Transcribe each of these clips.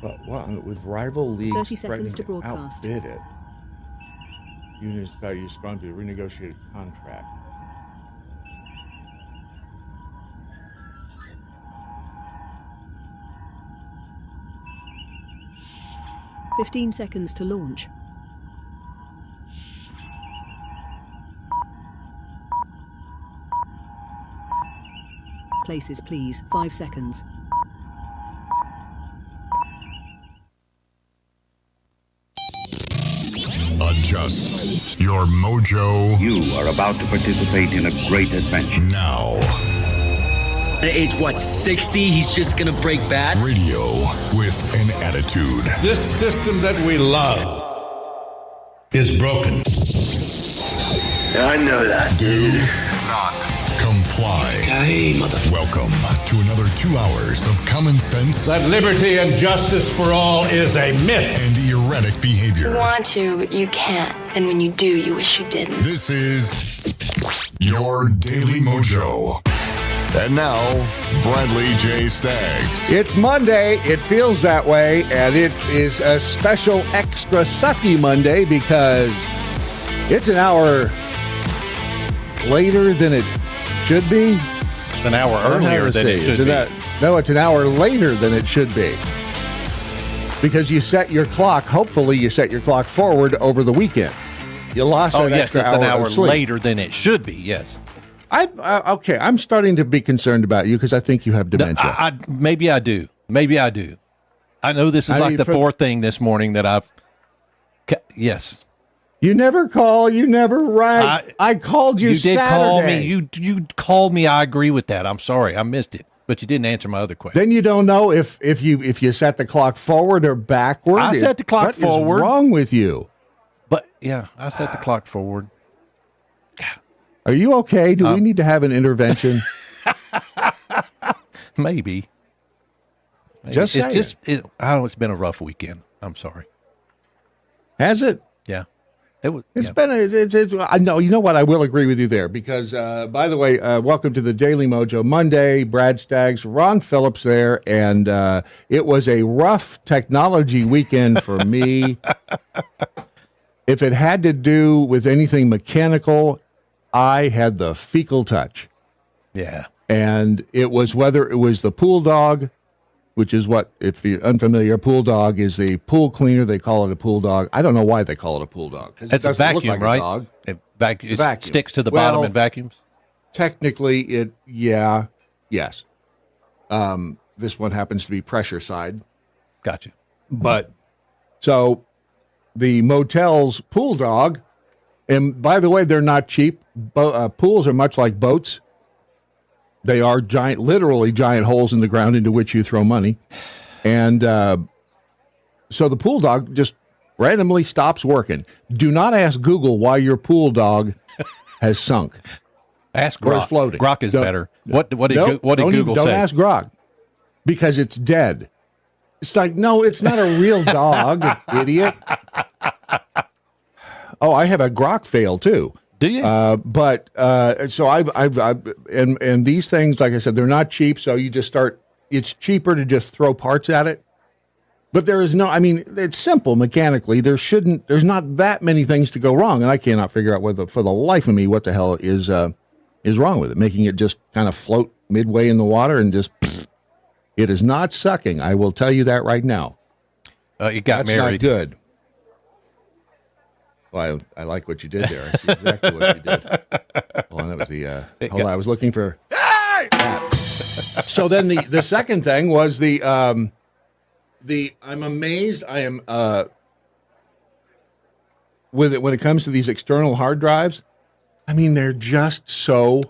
But what, with rival leagues 30 threatening seconds to broadcast. outbid it, unions value strong to renegotiate a contract. Fifteen seconds to launch. Places, please. 5 seconds. Adjust your mojo. You are about to participate in a great adventure. Now. At age, 60? He's just gonna break bad? Radio with an attitude. This system that we love is broken. I know that. Do not comply. Hey, mother. Welcome to another 2 hours of common sense. That liberty and justice for all is a myth. And erratic behavior. You want to, but you can't. And when you do, you wish you didn't. This is your Daily Mojo. And now, Bradley J. Staggs. It's Monday. It feels that way, and it is a special extra sucky Monday because it's an hour later than it should be. An hour earlier than it should be. No, it's an hour later than it should be. Because you set your clock, hopefully you set your clock forward over the weekend. You lost that extra it's an hour of sleep. later than it should be, yes. Okay, I'm starting to be concerned about you because I think you have dementia. Maybe I do. I know this is the fourth thing this morning that I've... Yes. You never call, you never write. I called you Saturday. You did call me. You called me. I agree with that. I'm sorry. I missed it. But you didn't answer my other question. Then you don't know if you set the clock forward or backward. I set the clock forward. What is wrong with you? But, yeah, I set the clock forward. Are you okay? Do we need to have an intervention? Maybe. Just I know it's been a rough weekend. I'm sorry. Has it? Yeah. It's been. I know. You know what? I will agree with you there because, by the way, welcome to the Daily Mojo Monday. Brad Staggs, Ron Phillips there, and it was a rough technology weekend for me. If it had to do with anything mechanical, I had the fecal touch. Yeah. And it was whether it was the pool dog, which is what, if you're unfamiliar, pool dog is the pool cleaner. They call it a pool dog. I don't know why they call it a pool dog. It's a vacuum, right? Dog. It sticks to the bottom and vacuums? Technically, yes. This one happens to be pressure side. Gotcha. But, so, the motel's pool dog, and by the way, they're not cheap. Pools are much like boats. They are literally giant holes in the ground into which you throw money. And so the pool dog just randomly stops working. Do not ask Google why your pool dog has sunk. Ask Grok. Floating. Grok is better. What did Google say? Don't ask Grok because it's dead. It's like, no, it's not a real dog, idiot. Oh, I have a Grok fail too. Do you? So and these things, like I said, they're not cheap. So you just it's cheaper to just throw parts at it. But there is it's simple mechanically. There's not that many things to go wrong. And I cannot figure out for the life of me, what the hell is wrong with it, making it just kind of float midway in the water and just, it is not sucking. I will tell you that right now. You got That's married. Not good. Well, I like what you did there. I see exactly what you did. Hold on, that was the. Hold on, I was looking for. That. So then the second thing was the. I'm amazed. I am. When it comes to these external hard drives, I mean they're just so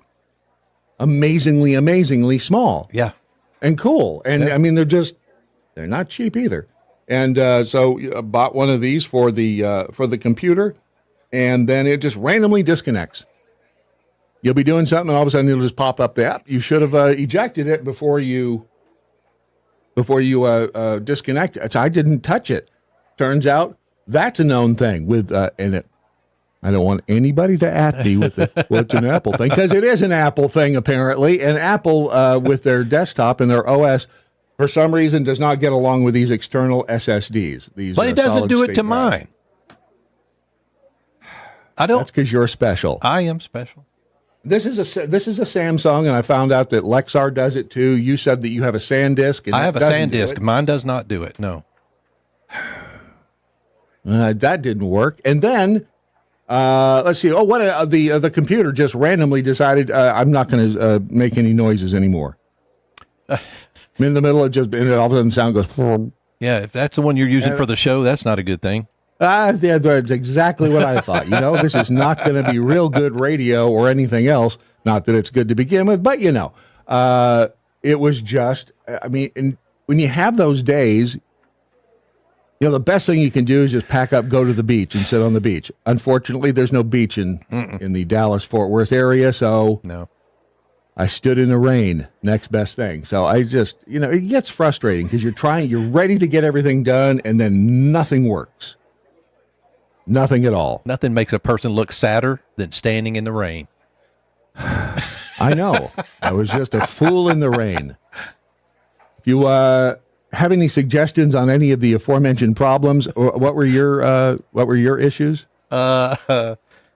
amazingly small. Yeah. And cool, and yeah. I mean they're not cheap either. And so I bought one of these for the computer, and then it just randomly disconnects. You'll be doing something, and all of a sudden it'll just pop up the app. You should have ejected it before you disconnect it. I didn't touch it. Turns out that's a known thing with and it. I don't want anybody to at me with what's an Apple thing, because it is an Apple thing apparently. And Apple with their desktop and their OS. for some reason, does not get along with these external SSDs. But it doesn't do it to mine. I don't. That's because you're special. I am special. This is a Samsung, and I found out that Lexar does it too. You said that you have a SanDisk. And I have a SanDisk. Mine does not do it. No. That didn't work. And then, let's see. Oh, what the computer just randomly decided I'm not going to make any noises anymore. I'm in the middle of and all of a sudden sound goes. Yeah, if that's the one you're using for the show, that's not a good thing. Yeah, that's exactly what I thought. This is not going to be real good radio or anything else. Not that it's good to begin with, but it was just. I mean, and when you have those days, the best thing you can do is just pack up, go to the beach, and sit on the beach. Unfortunately, there's no beach in the Dallas-Fort Worth area, so no. I stood in the rain. Next best thing. So I just, it gets frustrating because you're ready to get everything done, and then nothing works. Nothing at all. Nothing makes a person look sadder than standing in the rain. I know. I was just a fool in the rain. If you have any suggestions on any of the aforementioned problems, or what were your issues?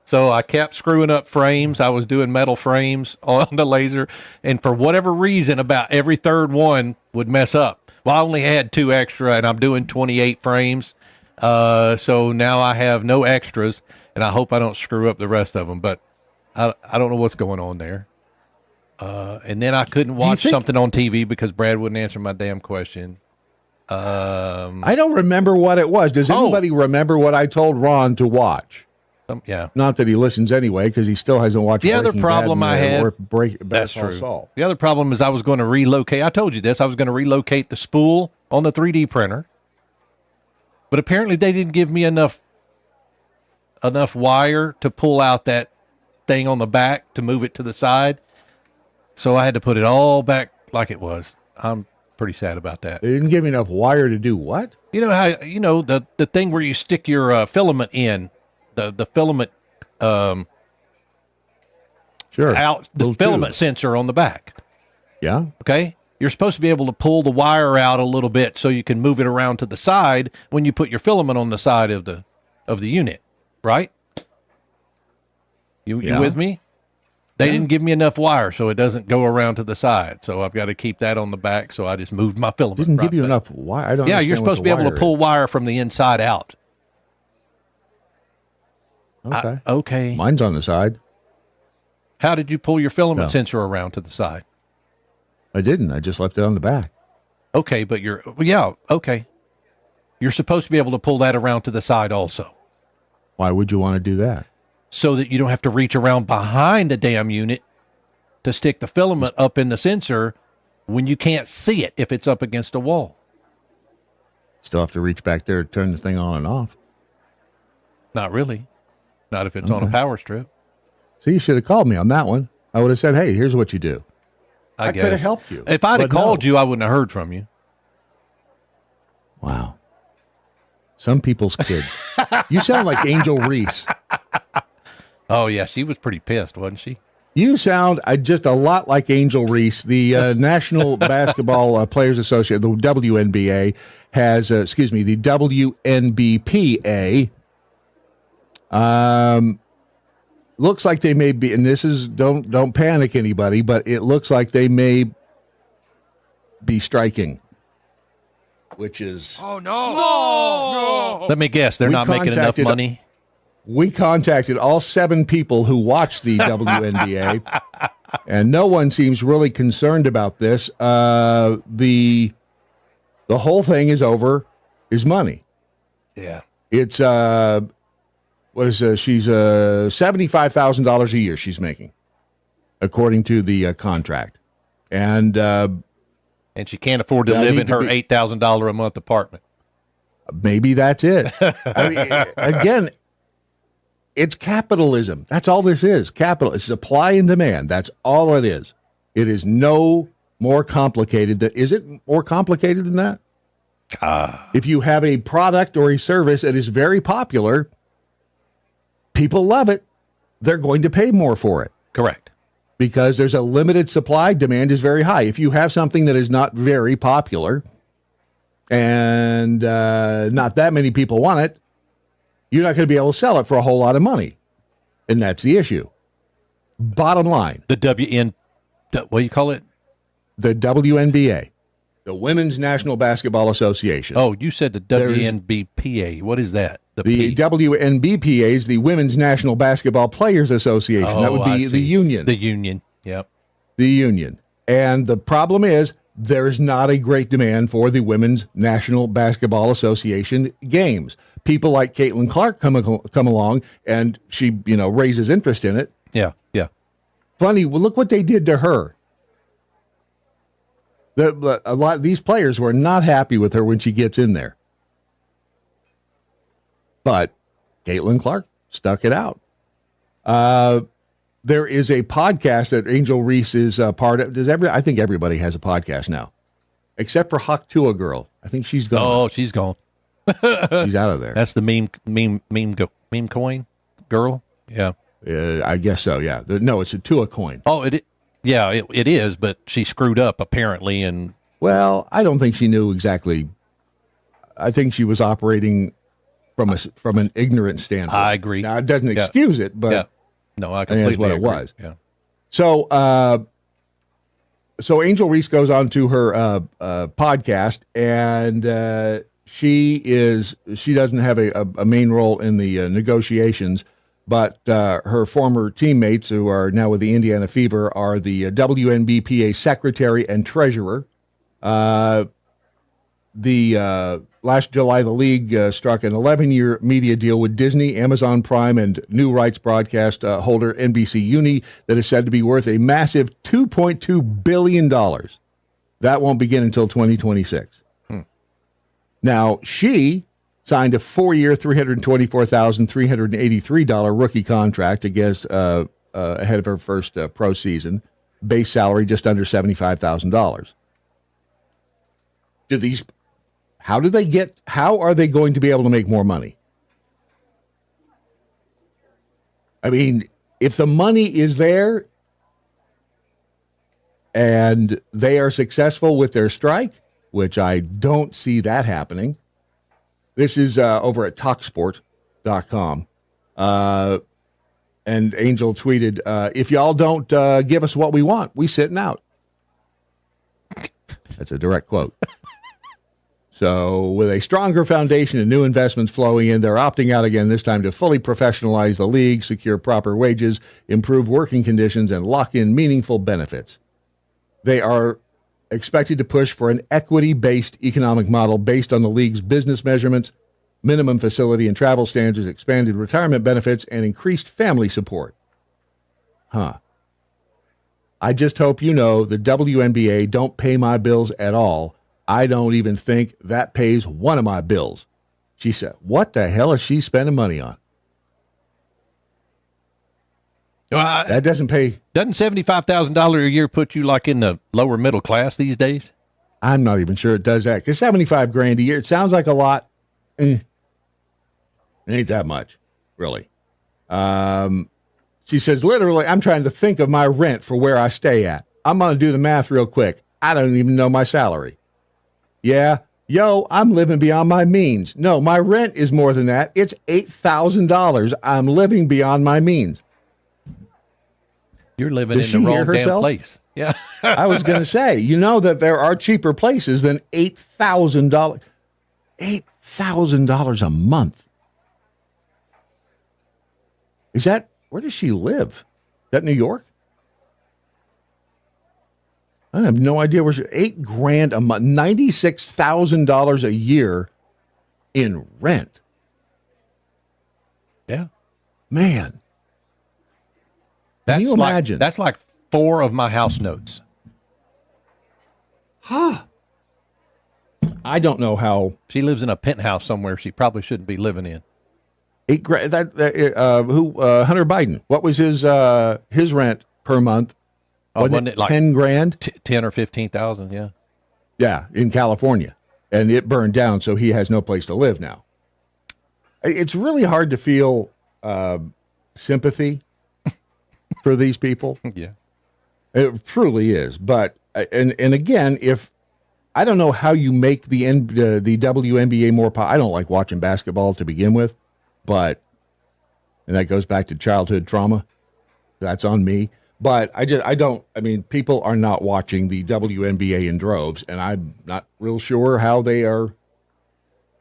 So I kept screwing up frames. I was doing metal frames on the laser, and for whatever reason, about every third one would mess up. Well, I only had 2 extra, and I'm doing 28 frames. So now I have no extras, and I hope I don't screw up the rest of them, but I don't know what's going on there. And then I couldn't watch something on TV because Brad wouldn't answer my damn question. I don't remember what it was. Does anybody remember what I told Ron to watch? Yeah. Not that he listens anyway, because he still hasn't watched. The other problem I had. That's true. Saul. The other problem is I was going to relocate. I told you this. I was going to relocate the spool on the 3D printer. But apparently they didn't give me enough wire to pull out that thing on the back to move it to the side. So I had to put it all back like it was. I'm pretty sad about that. They didn't give me enough wire to do what? You know how the thing where you stick your filament in, the filament sure. out the filament sensor on the back. Yeah. Okay. You're supposed to be able to pull the wire out a little bit so you can move it around to the side when you put your filament on the side of the unit, right? You with me? They didn't give me enough wire, so it doesn't go around to the side. So I've got to keep that on the back. So I just moved my filament. Didn't give you enough wire. I don't. Yeah, you're supposed to be able to pull wire from the inside out. Okay. Okay. Mine's on the side. How did you pull your filament sensor around to the side? I didn't. I just left it on the back. Okay, but okay. You're supposed to be able to pull that around to the side also. Why would you want to do that? So that you don't have to reach around behind the damn unit to stick the filament up in the sensor when you can't see it if it's up against a wall. Still have to reach back there to turn the thing on and off. Not really. Not if it's on a power strip. So you should have called me on that one. I would have said, hey, here's what you do. I could have helped you. If I'd have called you, I wouldn't have heard from you. Wow. Some people's kids. You sound like Angel Reese. Oh, yeah. She was pretty pissed, wasn't she? You sound just a lot like Angel Reese. The National Basketball Players Association, the WNBA, has, the WNBPA, looks like they may be, and this is, don't panic anybody, but it looks like they may be striking, which is... Oh, no. Let me guess. They're not making enough money. We contacted all 7 people who watch the WNBA, and no one seems really concerned about this. The whole thing is money. Yeah. It's she's $75,000 a year she's making, according to the contract, and she can't afford to live in her $8,000 a month apartment. Maybe that's it. I mean, again, it's capitalism. That's all this is. Capital. It's supply and demand. That's all it is. It is no more complicated. Is it more complicated than that? If you have a product or a service that is very popular, people love it, they're going to pay more for it. Correct. because there's a limited supply. Demand is very high. If you have something that is not very popular and not that many people want it, you're not going to be able to sell it for a whole lot of money. And that's the issue. Bottom line. The what do you call it? The WNBA, the Women's National Basketball Association. Oh, you said the WNBPA. What is that? The WNBPA is the Women's National Basketball Players Association. Oh, that would be the union. The union, yep. The union. And the problem is there is not a great demand for the Women's National Basketball Association games. People like Caitlin Clark come along, and she, raises interest in it. Yeah. Funny, well, look what they did to her. A lot of these players were not happy with her when she gets in there. But Caitlin Clark stuck it out. There is a podcast that Angel Reese is part of. I think everybody has a podcast now, except for Hawk Tua Girl. I think she's gone. Oh, she's gone. She's out of there. That's the meme coin girl. Yeah. I guess so. Yeah. No, it's a Tua coin. Oh, it is, but she screwed up apparently. And well, I don't think she knew exactly. I think she was operating from an ignorant standpoint. I agree. Now it doesn't excuse it, but no, I completely what agree. it was. Yeah. So Angel Reese goes on to her podcast, and she doesn't have a main role in the negotiations, but her former teammates who are now with the Indiana Fever are the WNBPA secretary and treasurer. Last July, the league struck an 11-year media deal with Disney, Amazon Prime, and new rights broadcast holder NBC Uni that is said to be worth a massive $2.2 billion. That won't begin until 2026. Now, she signed a 4-year, $324,383 rookie contract against ahead of her first pro season. Base salary just under $75,000. How are they going to be able to make more money? I mean, if the money is there and they are successful with their strike, which I don't see that happening. This is over at TalkSport.com. And Angel tweeted, if y'all don't give us what we want, we sitting out. That's a direct quote. So with a stronger foundation and new investments flowing in, they're opting out again, this time to fully professionalize the league, secure proper wages, improve working conditions, and lock in meaningful benefits. They are expected to push for an equity-based economic model based on the league's business measurements, minimum facility and travel standards, expanded retirement benefits, and increased family support. I just hope you know the WNBA don't pay my bills at all. I don't even think that pays one of my bills. She said, what the hell is she spending money on? That doesn't pay. Doesn't $75,000 a year put you like in the lower middle class these days? I'm not even sure it does that. Because $75,000 a year, it sounds like a lot. It ain't that much, really. She says, literally, I'm trying to think of my rent for where I stay at. I'm going to do the math real quick. I don't even know my salary. Yeah, I'm living beyond my means. No, my rent is more than that. It's $8,000. I'm living beyond my means. You're living in the wrong damn place. Yeah. I was going to say, that there are cheaper places than $8,000. $8,000 a month. Where does she live? Is that New York? I have no idea where $8,000 a month, $96,000 a year in rent. Yeah. Man. Can you imagine? That's like 4 of my house notes. I don't know how. She lives in a penthouse somewhere she probably shouldn't be living in. $8,000. Hunter Biden. What was his rent per month? Wasn't it like $10,000? 10 or 15,000. Yeah. Yeah. In California, and it burned down. So he has no place to live now. It's really hard to feel sympathy for these people. Yeah. It truly is. But and again, if I don't know how you make the WNBA more I don't like watching basketball to begin with, and that goes back to childhood trauma. That's on me. But I mean, people are not watching the WNBA in droves, and I'm not real sure how they are.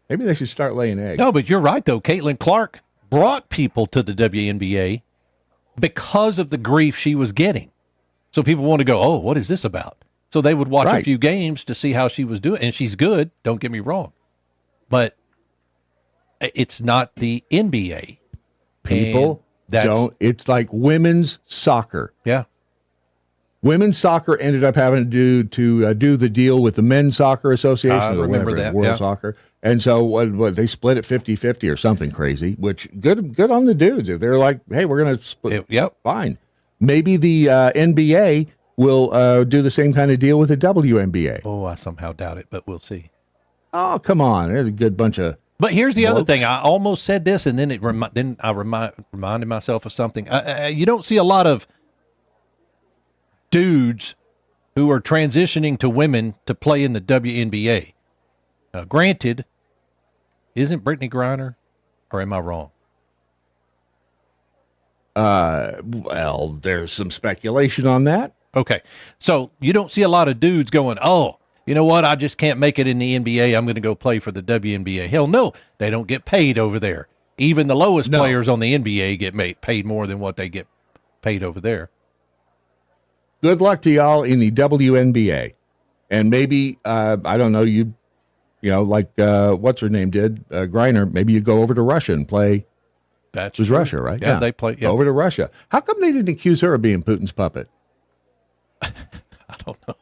Maybe they should start laying eggs. No, but you're right, though. Caitlin Clark brought people to the WNBA because of the grief she was getting. So people want to go, oh, what is this about? So they would watch a few games to see how she was doing. And she's good, don't get me wrong. But it's not the NBA. People don't. It's like women's soccer. Yeah. Women's soccer ended up having to do the deal with the Men's Soccer Association. I remember that. World Soccer. And so what they split it 50-50 or something crazy, which good on the dudes. If they're like, hey, we're going to split. Yep. Fine. Maybe the NBA will do the same kind of deal with the WNBA. Oh, I somehow doubt it, but we'll see. Oh, come on. There's a good bunch of. But here's the other thing. I almost said this, and then I reminded myself of something. You don't see a lot of dudes who are transitioning to women to play in the WNBA. Granted, isn't Brittany Griner, or am I wrong? Well, there's some speculation on that. Okay. So you don't see a lot of dudes going, oh, you know what? I just can't make it in the NBA. I'm going to go play for the WNBA. Hell no. They don't get paid over there. Even the lowest players on the NBA get paid more than what they get paid over there. Good luck to y'all in the WNBA. And maybe, I don't know, you know, like what's her name did, Griner, maybe you go over to Russia and play. That's it was Russia, right? Yeah, they play. Yeah. Over to Russia. How come they didn't accuse her of being Putin's puppet? I don't know.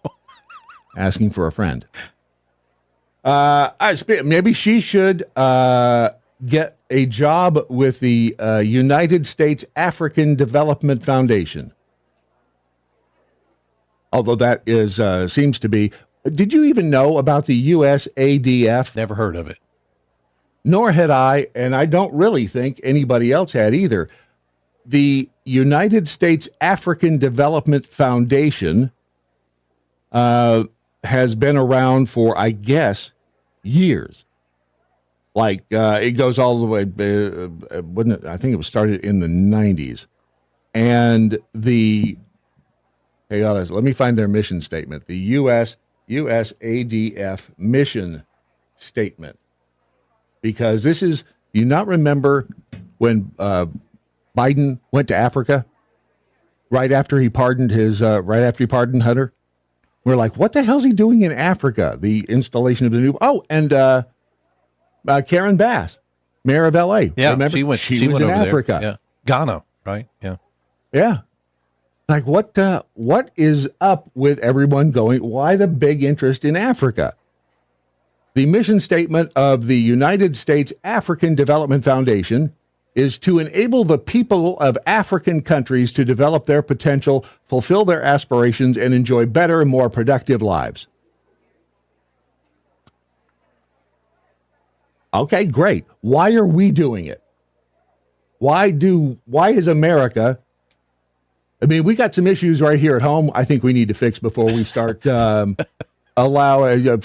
Asking for a friend. Maybe she should get a job with the United States African Development Foundation. Although that is seems to be. Did you even know about the USADF? Never heard of it. Nor had I, and I don't really think anybody else had either. The United States African Development Foundation has been around for, I guess, years. Like, it goes all the way, wouldn't it? I think it was started in the 90s. And let me find their mission statement. The USADF mission statement. Because this is, you not remember when Biden went to Africa right after he pardoned Hunter? We're like, what the hell's he doing in Africa? The installation of the new, and Karen Bass, mayor of LA. Yeah, remember? she was in over Africa. There. Yeah. Ghana, right? Yeah. Yeah. Like, what is up with everyone going? Why the big interest in Africa? The mission statement of the United States African Development Foundation is to enable the people of African countries to develop their potential, fulfill their aspirations, and enjoy better and more productive lives. Okay, great. Why are we doing it? Why is America? I mean, we got some issues right here at home I think we need to fix before we start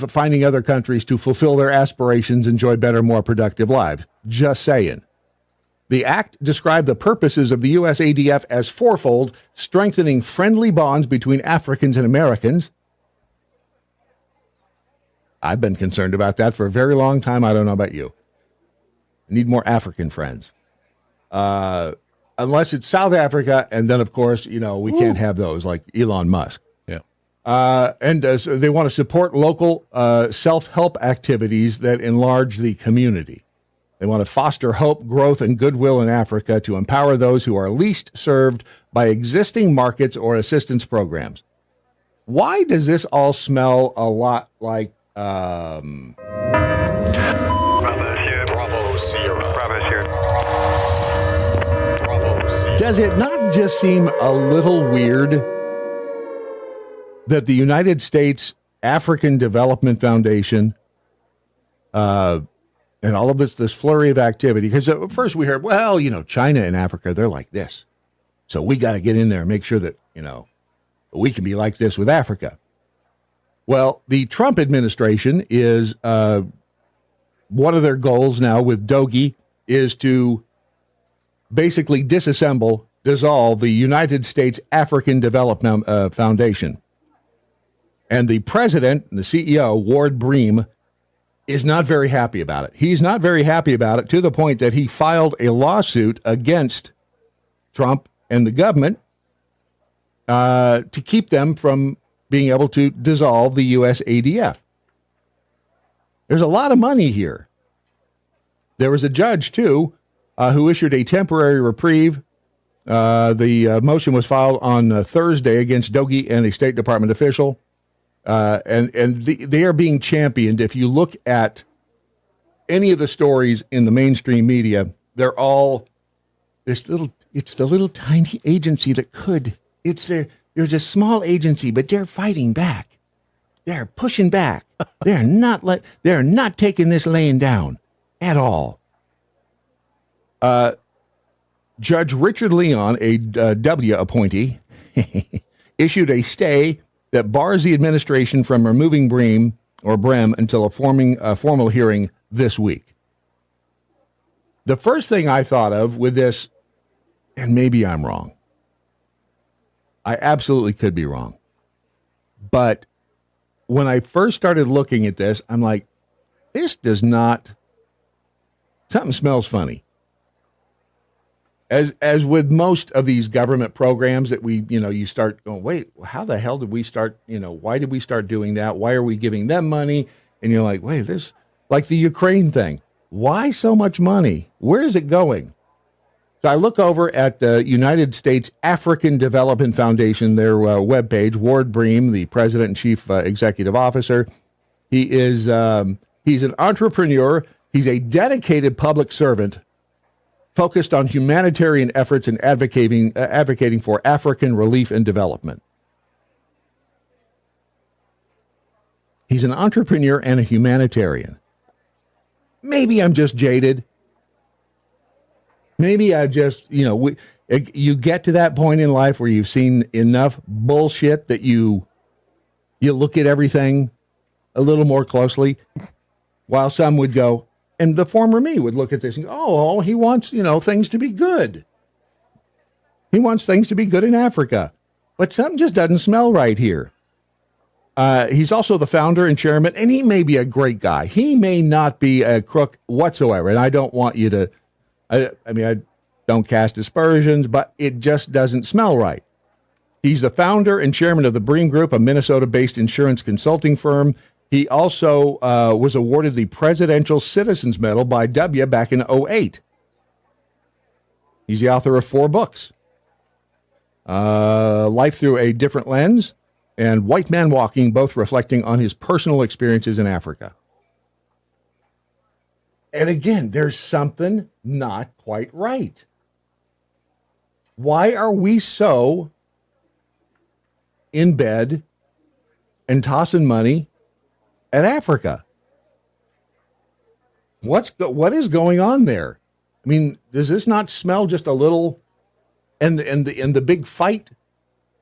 finding other countries to fulfill their aspirations, enjoy better, more productive lives. Just saying. The act described the purposes of the USADF as fourfold: strengthening friendly bonds between Africans and Americans. I've been concerned about that for a very long time. I don't know about you. I need more African friends. Unless it's South Africa, and then, of course, we can't have those, like Elon Musk. So they want to support local self-help activities that enlarge the community. They want to foster hope, growth, and goodwill in Africa to empower those who are least served by existing markets or assistance programs. Why does this all smell a lot like... Bravo Sierra. Does it not just seem a little weird that the United States African Development Foundation and all of this flurry of activity, because at first we heard, China and Africa, they're like this. So we got to get in there and make sure that, we can be like this with Africa. Well, the Trump administration is one of their goals now with Doge is to basically dissolve the United States African Development Foundation. And the president, the CEO, Ward Bream, is not very happy about it. He's not very happy about it to the point that he filed a lawsuit against Trump and the government to keep them from being able to dissolve the USADF. There's a lot of money here. There was a judge, too, who issued a temporary reprieve. The motion was filed on Thursday against Doge and a State Department official. They are being championed. If you look at any of the stories in the mainstream media, they're all it's the little tiny agency that could. There's a small agency, but they're fighting back. They're pushing back. They're not taking this laying down at all. Judge Richard Leon, a W appointee, issued a stay that bars the administration from removing Bream until a formal hearing this week. The first thing I thought of with this, and maybe I'm wrong. I absolutely could be wrong. But when I first started looking at this, I'm like, something smells funny. As with most of these government programs that you start going, wait, how the hell did we start, why did we start doing that? Why are we giving them money? And you're like, wait, this, like the Ukraine thing. Why so much money? Where is it going? So I look over at the United States African Development Foundation, their webpage. Ward Bream, the president and chief executive officer, he's an entrepreneur. He's a dedicated public servant focused on humanitarian efforts and advocating for African relief and development. He's an entrepreneur and a humanitarian. Maybe I'm just jaded. Maybe I just, you get to that point in life where you've seen enough bullshit that you look at everything a little more closely, while some would go, and the former me would look at this and go, he wants, things to be good. He wants things to be good in Africa. But something just doesn't smell right here. He's also the founder and chairman, and he may be a great guy. He may not be a crook whatsoever, and I don't want you to, I don't cast aspersions, but it just doesn't smell right. He's the founder and chairman of the Bream Group, a Minnesota-based insurance consulting firm. He also was awarded the Presidential Citizens Medal by W back in 2008. He's the author of 4 books. Life Through a Different Lens and White Man Walking, both reflecting on his personal experiences in Africa. And again, there's something not quite right. Why are we so in bed and tossing money at Africa? What is going on there? I mean, does this not smell just a little? And the big fight.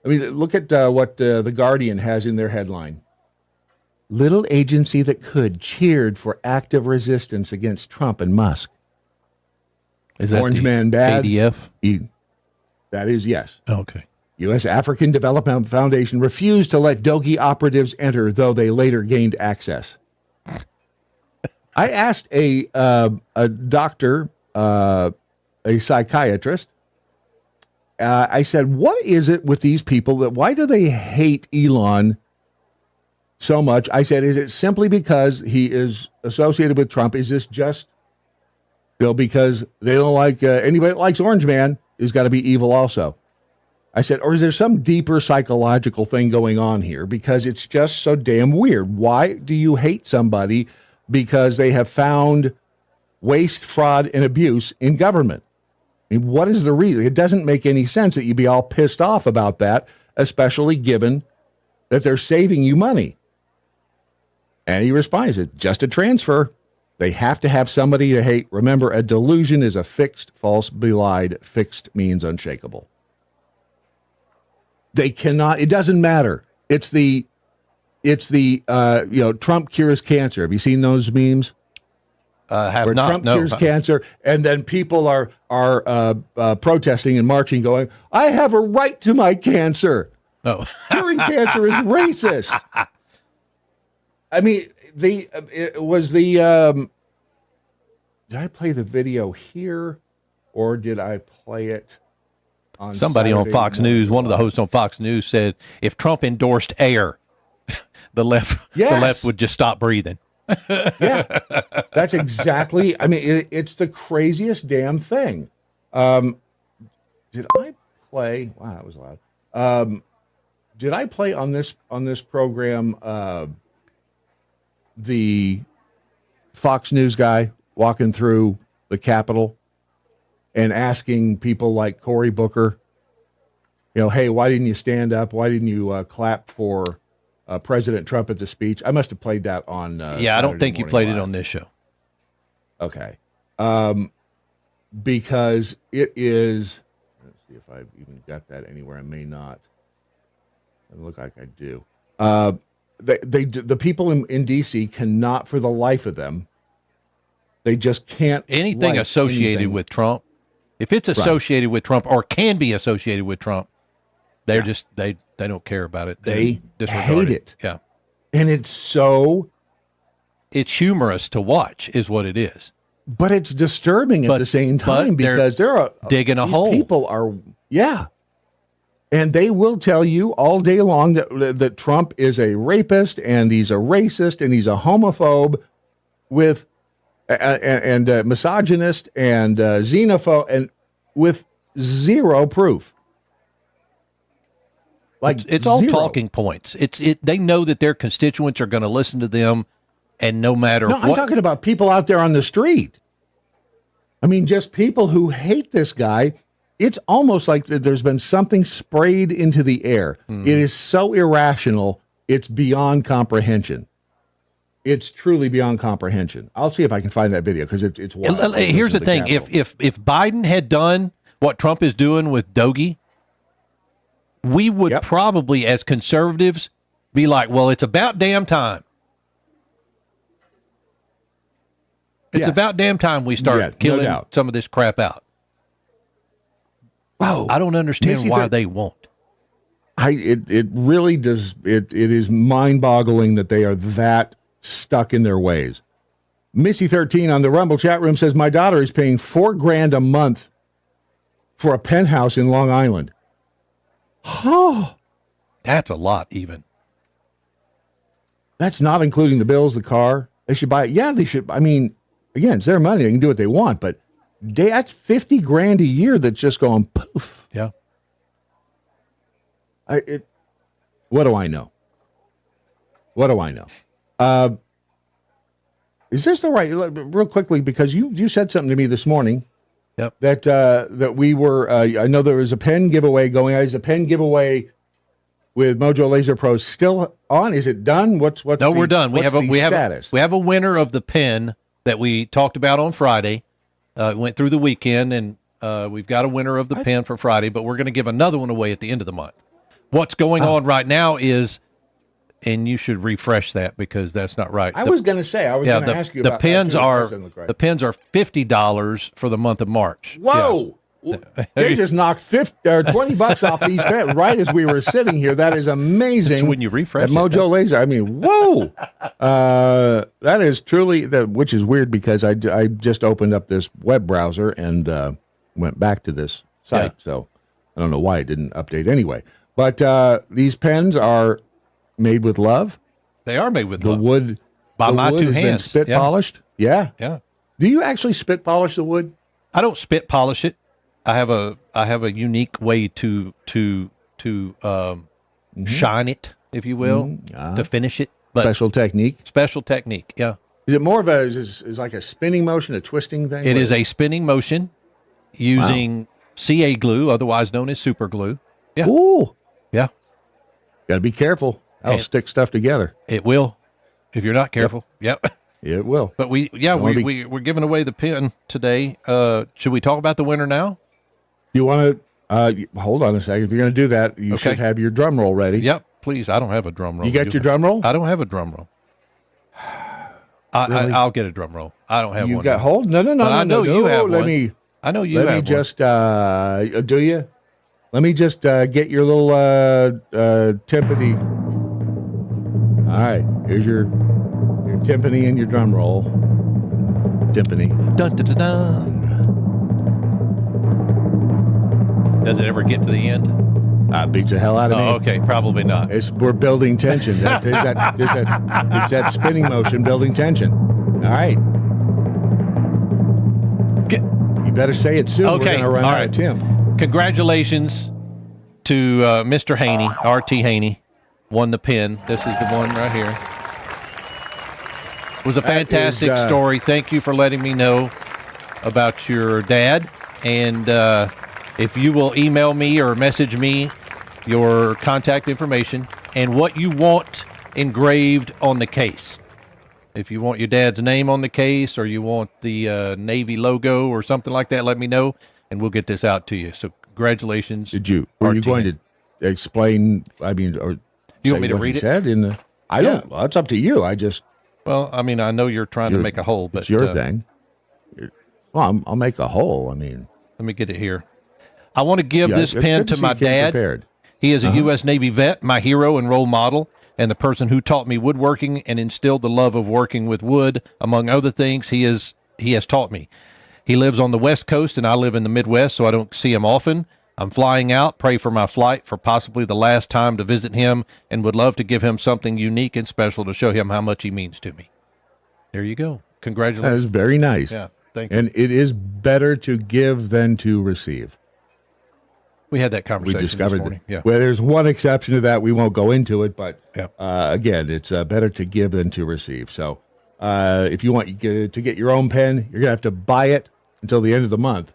I mean, look at what the Guardian has in their headline. Little agency that could cheered for active resistance against Trump and Musk. Is that Orange Man bad? ADF? That is, yes. Oh, okay. U.S. African Development Foundation refused to let Doge operatives enter, though they later gained access. I asked a doctor, a psychiatrist, I said, what is it with these people why do they hate Elon so much? I said, is it simply because he is associated with Trump? Is this just, because they don't like, anybody that likes Orange Man has got to be evil also? I said, or is there some deeper psychological thing going on here? Because it's just so damn weird. Why do you hate somebody because they have found waste, fraud, and abuse in government? I mean, what is the reason? It doesn't make any sense that you'd be all pissed off about that, especially given that they're saving you money. And he responds, it's just a transfer. They have to have somebody to hate. Remember, a delusion is a fixed, false, belied. Fixed means unshakable. They cannot. It doesn't matter. It's the Trump cures cancer. Have you seen those memes? Have Where not. Trump No. cures cancer, and then people are protesting and marching, going, "I have a right to my cancer. Oh. Curing cancer is racist." I mean, it was the. Did I play the video here, or did I play it on Somebody on Saturday Fox morning? News, one of the hosts on Fox News said, if Trump endorsed air, the left would just stop breathing. Yeah, that's exactly. I mean, it's the craziest damn thing. Did I play? Wow, that was loud. Did I play on this program the Fox News guy walking through the Capitol and asking people like Cory Booker, hey, why didn't you stand up? Why didn't you clap for President Trump at the speech? I must have played that on. I don't think you played it on this show. Okay. Because it is. Let's see if I've even got that anywhere. I may not. It look like I do. The people in D.C. cannot, for the life of them, they just can't. Anything associated with Trump, if it's associated with Trump or can be associated with Trump, they're just they don't care about it. They disregard hate it. Yeah, and it's humorous to watch, is what it is. But it's disturbing at the same time because there are digging a hole. People are and they will tell you all day long that Trump is a rapist and he's a racist and he's a homophobe with and misogynist and xenophobe and with zero proof. Like it's all talking points. They know that their constituents are going to listen to them, and no matter what. I'm talking about people out there on the street. I mean, just people who hate this guy. It's almost like there's been something sprayed into the air. It is so irrational. It's beyond comprehension. It's truly beyond comprehension. I'll see if I can find that video because it's wild. Here's the thing: if Biden had done what Trump is doing with Doge, we would probably, as conservatives, be like, "Well, it's about damn time. It's about damn time we start killing some of this crap out." Wow, I don't understand why they won't. It really does. It is mind-boggling that they are that stuck in their ways. Missy 13 on the Rumble chat room says my daughter is paying $4,000 a month for a penthouse in Long Island. Oh, that's a lot. Even that's not including the bills, the car. They should buy it. Yeah, they should. I mean, again, it's their money. They can do what they want, but that's $50,000 a year. That's just going poof. Yeah. What do I know? What do I know? Is this the right? Real quickly, because you said something to me this morning. Yep. That we were. I know there was a pen giveaway going. Is the pen giveaway with Mojo Laser Pro still on? Is it done? What's no? We're done. We have a winner of the pen that we talked about on Friday. Went through the weekend, and we've got a winner of the pen for Friday. But we're going to give another one away at the end of the month. What's going on right now is, and you should refresh that because that's not right. I was going to say, going to ask you the about pens that. The pens are $50 for the month of March. Whoa. Yeah. They just knocked $20 off these pens right as we were sitting here. That is amazing. That's when you refresh Mojo Laser. I mean, whoa. That is truly, which is weird because I just opened up this web browser and went back to this site. Yeah. So I don't know why it didn't update anyway. But these pens are made with love. They are made with love. The wood by my two hands. Been spit polished. Yeah. Yeah. Do you actually spit polish the wood? I don't spit polish it. I have a unique way to shine it, if you will, to finish it. But special technique. Yeah. Is it more of is like a spinning motion, a twisting thing? It is a spinning motion using CA glue, otherwise known as super glue. Yeah. Ooh. Yeah. Got to be careful. That'll stick stuff together. It will, if you're not careful. Yep. It will. But we're giving away the pen today. Should we talk about the winner now? Do you want to? Hold on a second. If you're going to do that, you should have your drum roll ready. Yep, please. I don't have a drum roll. You got your drum roll? I don't have a drum roll. Really? I'll get a drum roll. I don't have You one. got hold? No. I know you have Let one. me. I know you Let have me just. Do you? Let me just get your little timpani. All right. Here's your timpani and your drum roll. Timpani. Dun, dun, dun, dun. Does it ever get to the end? Beats the hell out of me. Oh, okay. Probably not. We're building tension. It's that spinning motion building tension. All right. You better say it soon. Okay. We're going to run All out right. of Tim. Congratulations to Mr. Haney, R.T. Haney, won the pin. This is the one right here. It was a fantastic story. Thank you for letting me know about your dad. And if you will email me or message me your contact information and what you want engraved on the case. If you want your dad's name on the case or you want the Navy logo or something like that, let me know, and we'll get this out to you. So congratulations. Were you going to explain, or you want me to read it? Said in the, I don't, well, it's up to you. Well, I mean, I know you're trying to make a hole, but it's your thing. Well, I'll make a hole. I mean, let me get it here. I want to give this pen to my dad. Prepared. He is a U.S. Navy vet, my hero and role model, and the person who taught me woodworking and instilled the love of working with wood, among other things he has taught me. He lives on the West Coast, and I live in the Midwest, so I don't see him often. I'm flying out, pray for my flight for possibly the last time to visit him, and would love to give him something unique and special to show him how much he means to me. There you go. Congratulations. That is very nice. Yeah, thank you. And it is better to give than to receive. We had that conversation We discovered this morning. Yeah. Well, there's one exception to that. We won't go into it, but Yeah. again, it's better to give than to receive. So if you want to get your own pen, you're going to have to buy it until the end of the month.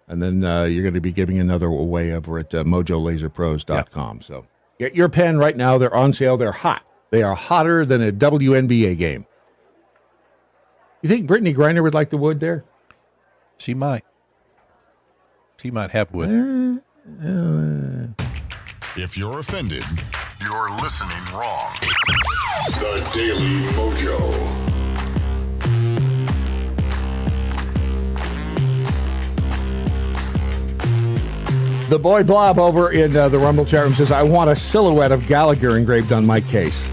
And then you're going to be giving another away over at mojolaserpros.com. Yeah. So get your pen right now. They're on sale. They're hot. They are hotter than a WNBA game. You think Brittany Griner would like the wood there? She might. She might have wood. If you're offended, you're listening wrong. The Daily Mojo. The boy Blob over in the Rumble chat room says, I want a silhouette of Gallagher engraved on my case.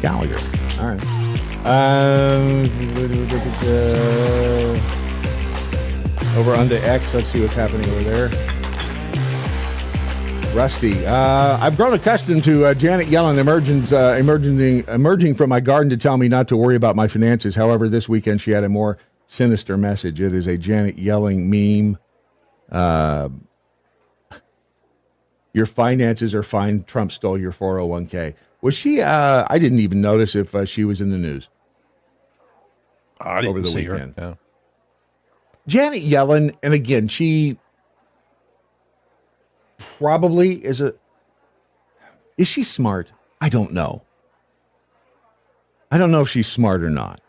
Gallagher. All right. Over on the X, let's see what's happening over there. Rusty. I've grown accustomed to Janet Yellen emerging from my garden to tell me not to worry about my finances. However, this weekend she had a more sinister message. It is a Janet Yelling meme. Your finances are fine. Trump stole your 401k. Was she? I didn't even notice if she was in the news. I didn't over the see weekend. her. Yeah. Janet Yellen, and again, she probably is she smart? I don't know. I don't know if she's smart or not.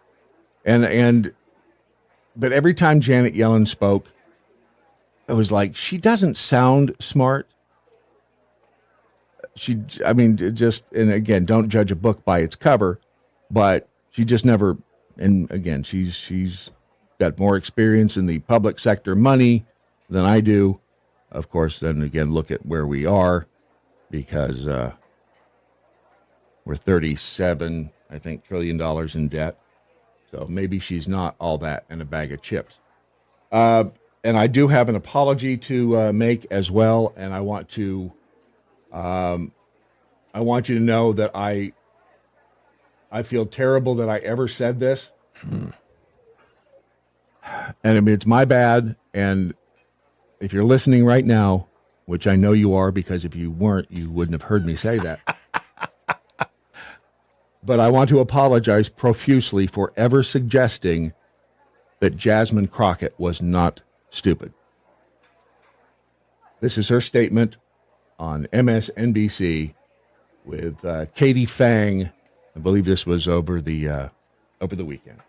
But every time Janet Yellen spoke, it was like, she doesn't sound smart. And again, don't judge a book by its cover, but she just never, and again, she's got more experience in the public sector money than I do. Of course, then again, look at where we are, because we're $37, I think, $1 trillion in debt. So maybe she's not all that in a bag of chips. And I do have an apology to make as well, and I want you to know that I feel terrible that I ever said this. And I mean, it's my bad. And if you're listening right now, which I know you are, because if you weren't, you wouldn't have heard me say that. But I want to apologize profusely for ever suggesting that Jasmine Crockett was not stupid. This is her statement on MSNBC with Katie Fang. I believe this was over the weekend.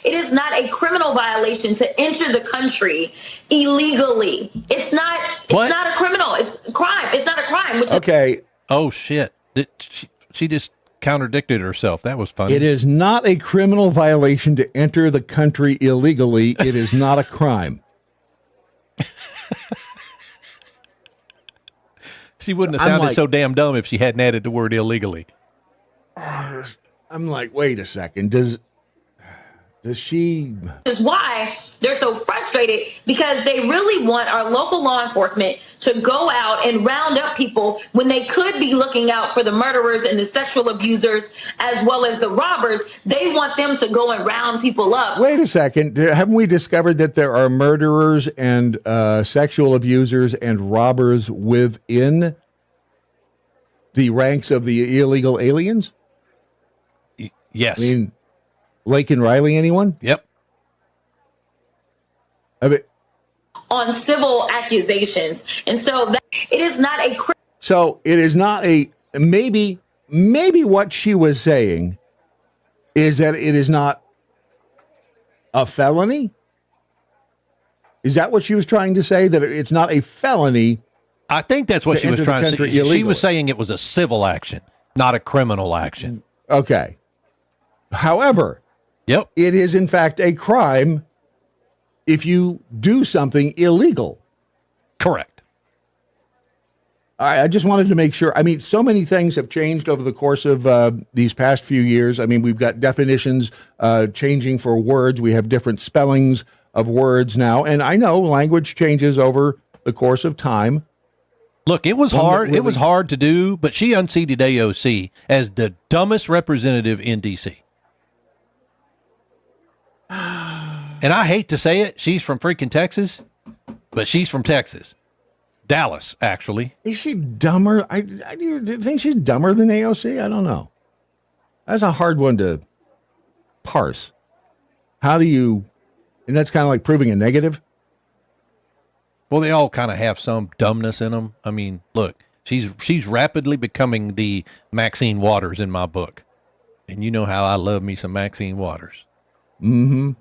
It is is not a criminal violation to enter the country illegally. It's not. It's What? not a criminal. It's a crime. It's not a crime. Which Okay. Oh shit! She just contradicted herself. That was funny. It is not a criminal violation to enter the country illegally. It is not a crime. She wouldn't have sounded so damn dumb if she hadn't added the word illegally. I'm like, wait a second. Does she? is why they're so frustrated, because they really want our local law enforcement to go out and round up people when they could be looking out for the murderers and the sexual abusers as well as the robbers. They want them to go and round people up. Wait a second. Haven't we discovered that there are murderers and sexual abusers and robbers within the ranks of the illegal aliens? Yes. I mean, Lake and Riley, anyone? Yep. I mean, On civil accusations. And so that it is not a so it is not a maybe what she was saying is that it is not a felony. Is that what she was trying to say? That it's not a felony? I think that's what she was trying to say. She illegally. was saying it was a civil action, not a criminal action. Okay. However, Yep. it is in fact a crime if you do something illegal. Correct. I just wanted to make sure. I mean, so many things have changed over the course of these past few years. I mean, we've got definitions changing for words. We have different spellings of words now. And I know language changes over the course of time. Look, it was hard. It was hard to do, but she unseated AOC as the dumbest representative in D.C. And I hate to say it, she's from freaking Texas, but she's from Texas. Dallas, actually. Is she dumber? I do you think she's dumber than AOC? I don't know. That's a hard one to parse. How do you, and that's kind of like proving a negative? Well, they all kind of have some dumbness in them. I mean, look, she's rapidly becoming the Maxine Waters in my book. And you know how I love me some Maxine Waters. Mm-hmm.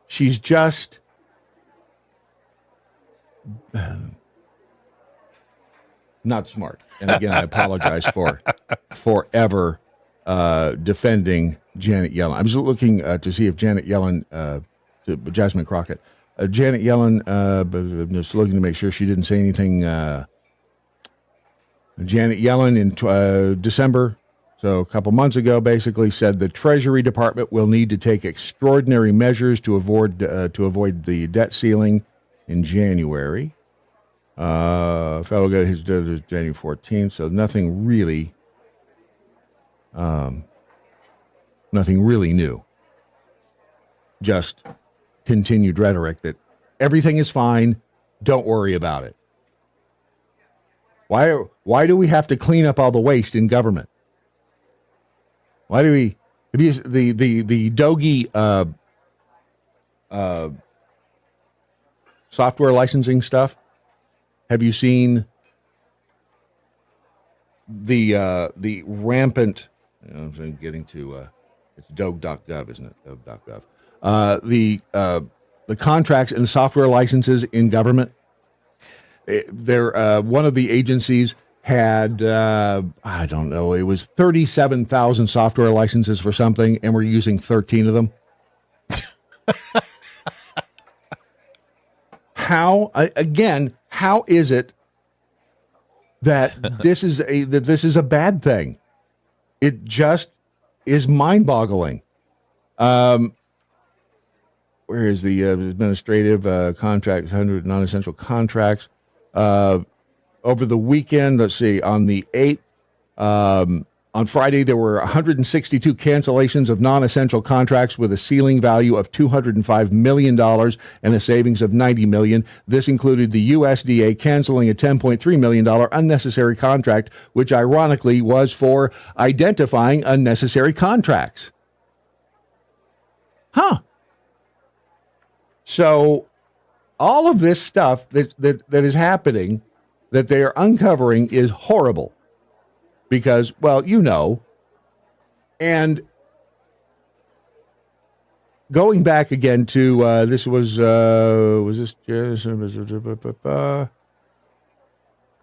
She's just not smart. And again, I apologize for forever defending Janet Yellen. I was looking to see if Janet Yellen, Jasmine Crockett, Janet Yellen, just looking to make sure she didn't say anything. Janet Yellen in December, so a couple months ago, basically said the Treasury Department will need to take extraordinary measures to avoid the debt ceiling in January. Federal got his debt is January 14th, so nothing really new. Just continued rhetoric that everything is fine, don't worry about it. Why do we have to clean up all the waste in government? Why do we, the Doge software licensing stuff? Have you seen the rampant, I'm getting to, it's Doge.gov, isn't it? Doge.gov. The contracts and software licenses in government. They're one of the agencies had, I don't know, it was 37,000 software licenses for something, and we're using 13 of them. How is it that this is a bad thing? It just is mind-boggling. Where is the administrative contracts, 100 non-essential contracts? Over the weekend, let's see, on the 8th, on Friday, there were 162 cancellations of non-essential contracts with a ceiling value of $205 million and a savings of $90 million. This included the USDA canceling a $10.3 million unnecessary contract, which ironically was for identifying unnecessary contracts. Huh. So all of this stuff that is happening, that they are uncovering, is horrible because, well, and going back again to this was this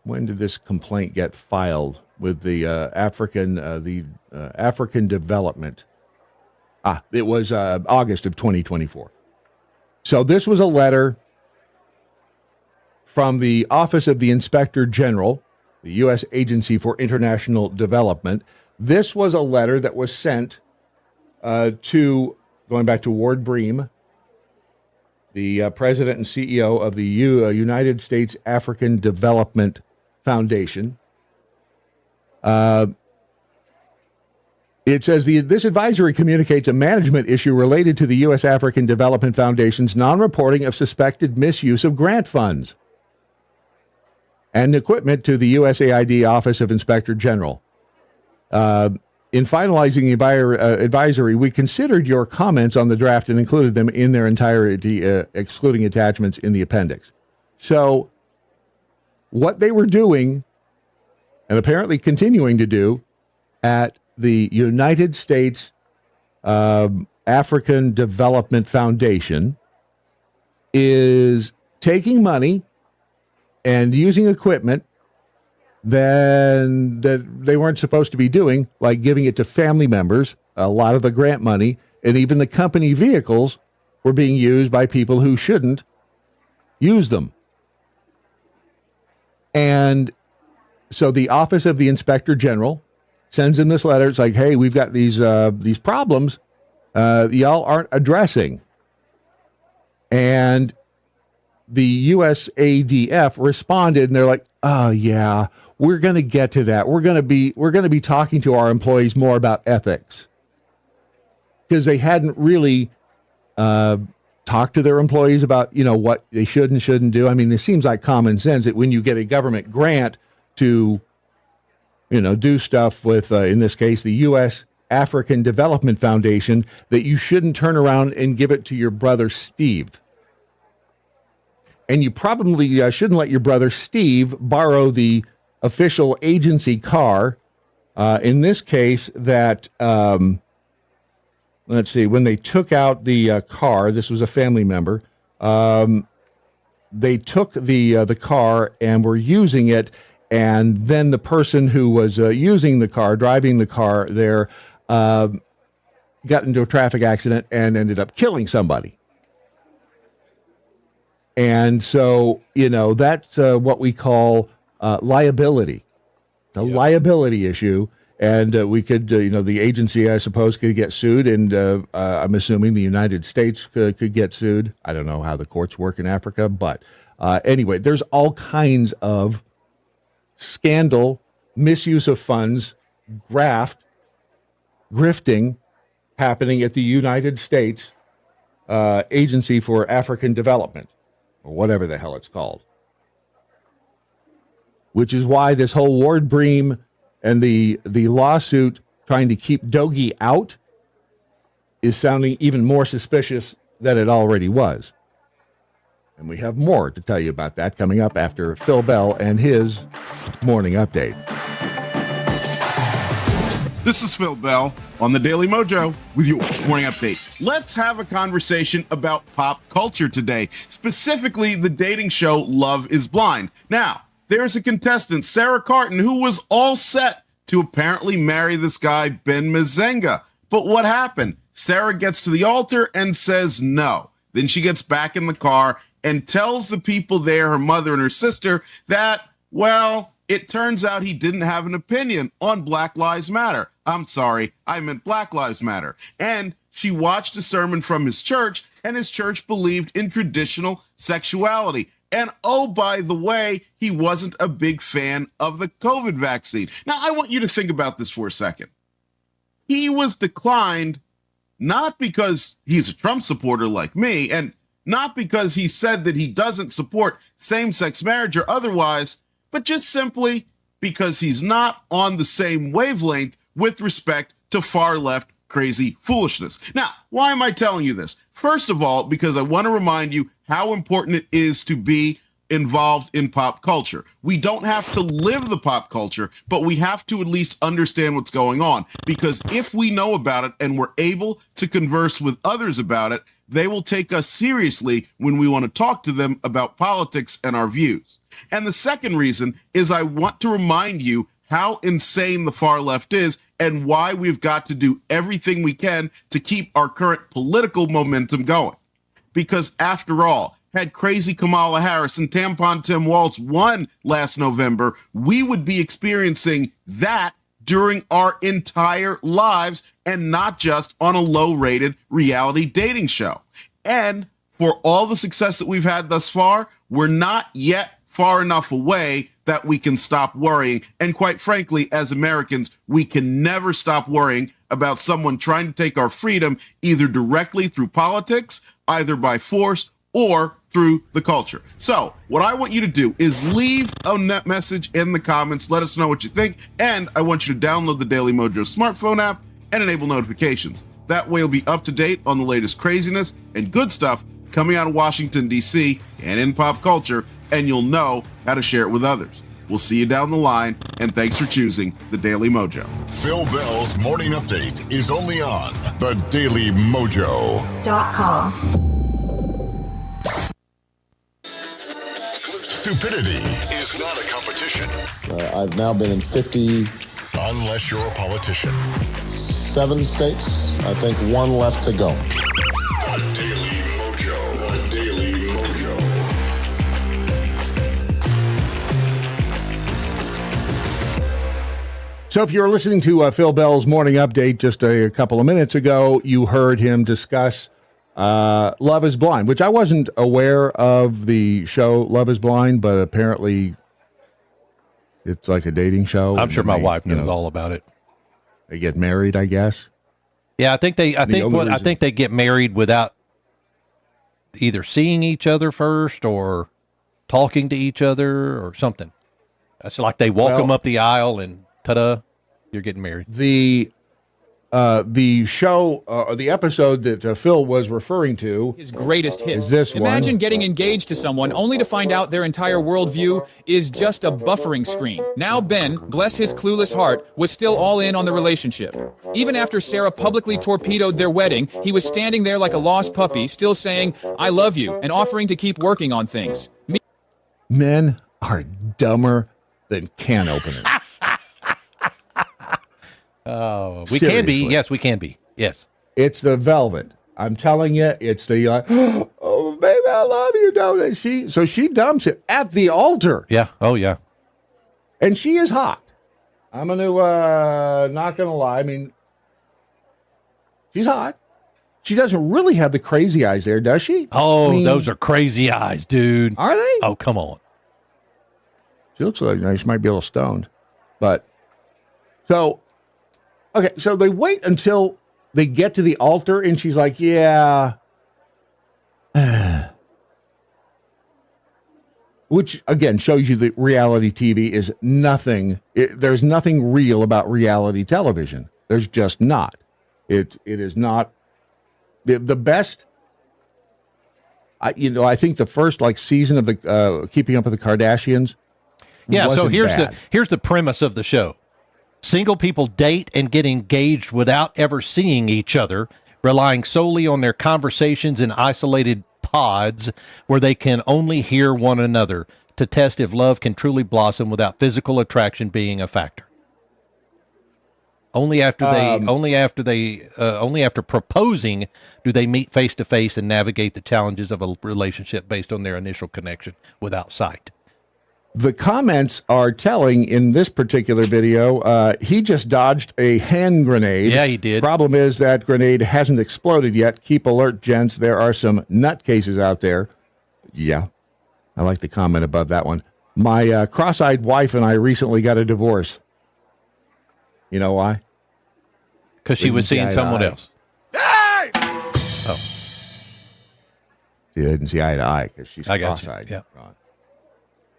when did this complaint get filed with the African Development? It was August of 2024. So this was a letter from the Office of the Inspector General, the U.S. Agency for International Development. This was a letter that was sent to, going back to Ward Bream, the president and CEO of the United States African Development Foundation. It says this advisory communicates a management issue related to the U.S. African Development Foundation's non-reporting of suspected misuse of grant funds and equipment to the USAID Office of Inspector General. In finalizing the advisory, we considered your comments on the draft and included them in their entirety, excluding attachments in the appendix. So what they were doing, and apparently continuing to do, at the United States African Development Foundation is taking money and using equipment that they weren't supposed to be doing, like giving it to family members. A lot of the grant money and even the company vehicles were being used by people who shouldn't use them. And so the Office of the Inspector General sends in this letter. It's like, hey, we've got these problems y'all aren't addressing. And the USADF responded, and they're like, oh yeah, we're going to get to that. We're going to be talking to our employees more about ethics, because they hadn't really talked to their employees about, what they should and shouldn't do. I mean, it seems like common sense that when you get a government grant to do stuff with, in this case, the U.S. African Development Foundation, that you shouldn't turn around and give it to your brother Steve. And you probably shouldn't let your brother Steve borrow the official agency car. In this case, that, let's see, when they took out the car, this was a family member, they took the car and were using it. And then the person who was driving the car there, got into a traffic accident and ended up killing somebody. And so, that's what we call liability. It's a liability issue. And we could, the agency, I suppose, could get sued. And I'm assuming the United States could get sued. I don't know how the courts work in Africa. But anyway, there's all kinds of scandal, misuse of funds, grifting happening at the United States Agency for African Development, or whatever the hell it's called. Which is why this whole Ward Bream and the lawsuit trying to keep Dogie out is sounding even more suspicious than it already was. And we have more to tell you about that coming up after Phil Bell and his morning update. This is Phil Bell on the Daily MoJo with your morning update. Let's have a conversation about pop culture today, specifically the dating show Love is Blind. Now, there's a contestant, Sarah Carton, who was all set to apparently marry this guy, Ben Mazenga. But what happened? Sarah gets to the altar and says no. Then she gets back in the car and tells the people there, her mother and her sister, that, well, it turns out he didn't have an opinion on Black Lives Matter. I'm sorry, I meant Black Lives Matter. And she watched a sermon from his church, and his church believed in traditional sexuality. And oh, by the way, he wasn't a big fan of the COVID vaccine. Now, I want you to think about this for a second. He was declined not because he's a Trump supporter like me, and not because he said that he doesn't support same-sex marriage or otherwise, but just simply because he's not on the same wavelength with respect to far-left crazy foolishness. Now, why am I telling you this? First of all, because I want to remind you how important it is to be involved in pop culture. We don't have to live the pop culture, but we have to at least understand what's going on. Because if we know about it and we're able to converse with others about it, they will take us seriously when we want to talk to them about politics and our views. And the second reason is I want to remind you how insane the far left is and why we've got to do everything we can to keep our current political momentum going. Because after all, had crazy Kamala Harris and tampon Tim Walz won last November, we would be experiencing that during our entire lives and not just on a low-rated reality dating show. And for all the success that we've had thus far, we're not yet far enough away that we can stop worrying. And quite frankly, as Americans, we can never stop worrying about someone trying to take our freedom either directly through politics, either by force, or through the culture. So what I want you to do is leave a net message in the comments. Let us know what you think. And I want you to download the Daily MoJo smartphone app and enable notifications. That way you'll be up to date on the latest craziness and good stuff coming out of Washington, D.C. and in pop culture, and you'll know how to share it with others. We'll see you down the line, and thanks for choosing the Daily MoJo. Phil Bell's morning update is only on the DailyMojo.com. Stupidity is not a competition. I've now been in 50... Unless you're a politician. 7 states. I think 1 left to go. The Daily Mojo. The Daily Mojo. So if you were listening to Phil Bell's morning update just a couple of minutes ago, you heard him discuss Love is Blind, which I wasn't aware of the show Love is Blind, but apparently it's like a dating show. I'm sure my wife knows all about it. They get married, I guess. Yeah, I think they get married without either seeing each other first or talking to each other or something. It's like they walk them up the aisle and ta-da, you're getting married. The show, the episode that Phil was referring to, his greatest hit is this one. Imagine getting engaged to someone only to find out their entire worldview is just a buffering screen. Now Ben, bless his clueless heart, was still all in on the relationship. Even after Sarah publicly torpedoed their wedding, he was standing there like a lost puppy, still saying, "I love you," and offering to keep working on things. Men are dumber than can openers. Oh, we can be. Yes, we can be. Yes. It's the velvet. I'm telling you, it's the, oh, baby, I love you, don't I? So she dumps it at the altar. Yeah. Oh, yeah. And she is hot. I'm going to, not going to lie. I mean, she's hot. She doesn't really have the crazy eyes there, does she? Oh, I mean, those are crazy eyes, dude. Are they? Oh, come on. She looks like she might be a little stoned. But, okay, so they wait until they get to the altar, and she's like, yeah. Which, again, shows you that reality TV is nothing. There's nothing real about reality television. There's just not. It is not the best. I think the first season of the Keeping Up with the Kardashians. Yeah, so here's bad. the premise of the show. Single people date and get engaged without ever seeing each other, relying solely on their conversations in isolated pods where they can only hear one another to test if love can truly blossom without physical attraction being a factor. Only after proposing do they meet face to face and navigate the challenges of a relationship based on their initial connection without sight. The comments are telling in this particular video. He just dodged a hand grenade. Yeah, he did. Problem is that grenade hasn't exploded yet. Keep alert, gents. There are some nutcases out there. Yeah, I like the comment above that one. My cross-eyed wife and I recently got a divorce. You know why? Because she was seeing someone else. Hey! Oh. She didn't see eye to eye because she's I got cross-eyed. You. Yeah.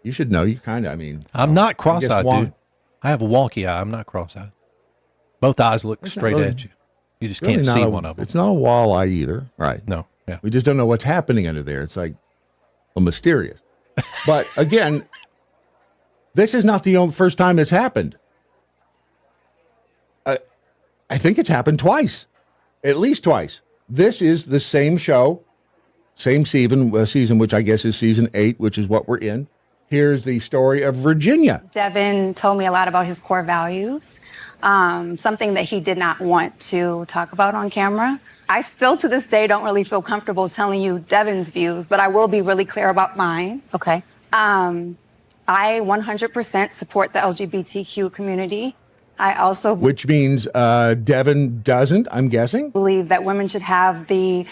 You should know. You kind of, I'm not cross-eyed, dude. I have a wonky eye. I'm not cross-eyed. Both eyes look straight at you. You just can't see one of them. It's not a wall eye either. Right. No. Yeah. We just don't know what's happening under there. It's like mysterious. But again, this is not the only first time it's happened. I think it's happened twice, at least twice. This is the same show, same season, which I guess is season 8, which is what we're in. Here's the story of Virginia. Devin told me a lot about his core values, something that he did not want to talk about on camera. I still, to this day, don't really feel comfortable telling you Devin's views, but I will be really clear about mine. Okay. I 100% support the LGBTQ community. I also Which means Devin doesn't, I'm guessing? believe that women should have the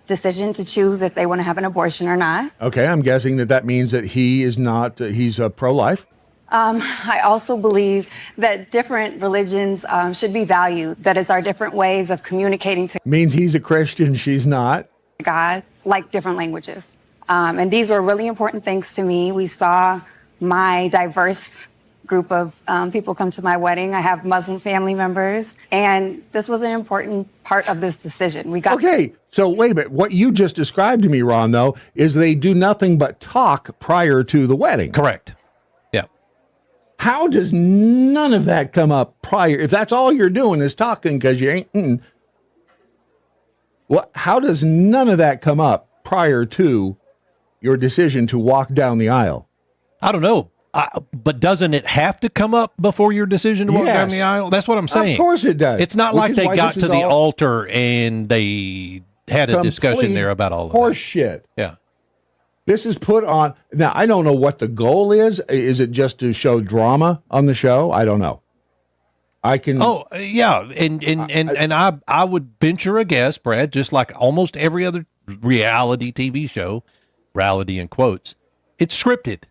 decision to choose if they want to have an abortion or not. Okay, I'm guessing that means that he is not, he's pro-life. I also believe that different religions should be valued. That is our different ways of communicating to Means he's a Christian, she's not. God, like different languages. And these were really important things to me. We saw my diverse group of people come to my wedding. I have Muslim family members, and this was an important part of this decision. We got Okay, so wait a minute. What you just described to me, Ron, though, is they do nothing but talk prior to the wedding. Correct. Yeah. How does none of that come up prior? If that's all you're doing is talking because you ain't, how does none of that come up prior to your decision to walk down the aisle? I don't know. But doesn't it have to come up before your decision to walk down the aisle? That's what I'm saying. Of course it does. It's not like they got to the altar and they had a discussion there about all of horse shit. Yeah. This is put on. Now, I don't know what the goal is. Is it just to show drama on the show? I don't know. I can. Oh, yeah. And I would venture a guess, Brad, just like almost every other reality TV show, reality in quotes, it's scripted.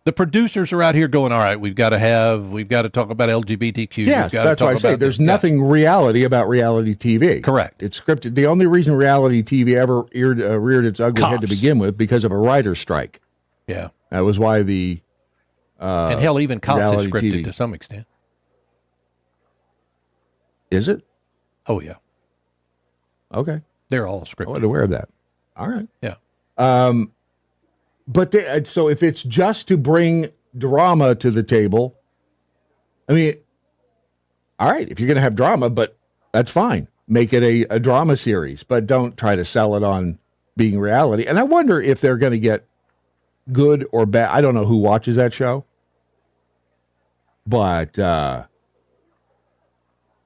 The producers are out here going, all right, we've got to talk about LGBTQ. Yes, that's why I say there's nothing reality about reality TV. Correct. It's scripted. The only reason reality TV ever reared its ugly head to begin with, because of a writer's strike. Yeah. That was why the and hell, even Cops is scripted TV. to some extent. Is it? Oh, yeah. Okay. They're all scripted. I wasn't aware of that. All right. Yeah. But so if it's just to bring drama to the table, I mean, all right, if you're going to have drama, but that's fine. Make it a drama series, but don't try to sell it on being reality. And I wonder if they're going to get good or bad. I don't know who watches that show, but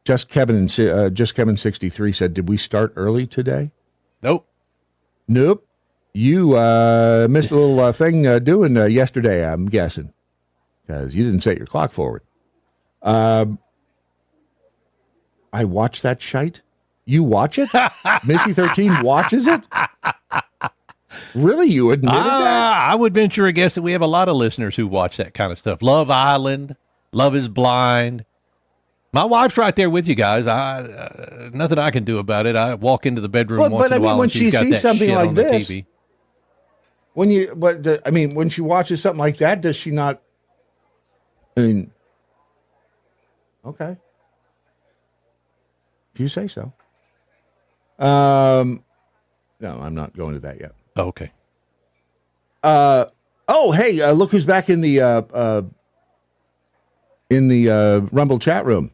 just Kevin 63 said, "Did we start early today?" Nope. You missed a little thing doing yesterday, I'm guessing, because you didn't set your clock forward. I watched that shite. You watch it? Missy 13 watches it? Really? You admitted that? I would venture a guess that we have a lot of listeners who watch that kind of stuff. Love Island, Love is Blind. My wife's right there with you guys. Nothing I can do about it. I walk into the bedroom once in a while when and she's got she sees that something shit like on the this, TV. When she watches something like that, does she not? I mean, okay, if you say so. No, I'm not going to that yet. Oh, okay. Hey, look who's back in the Rumble chat room.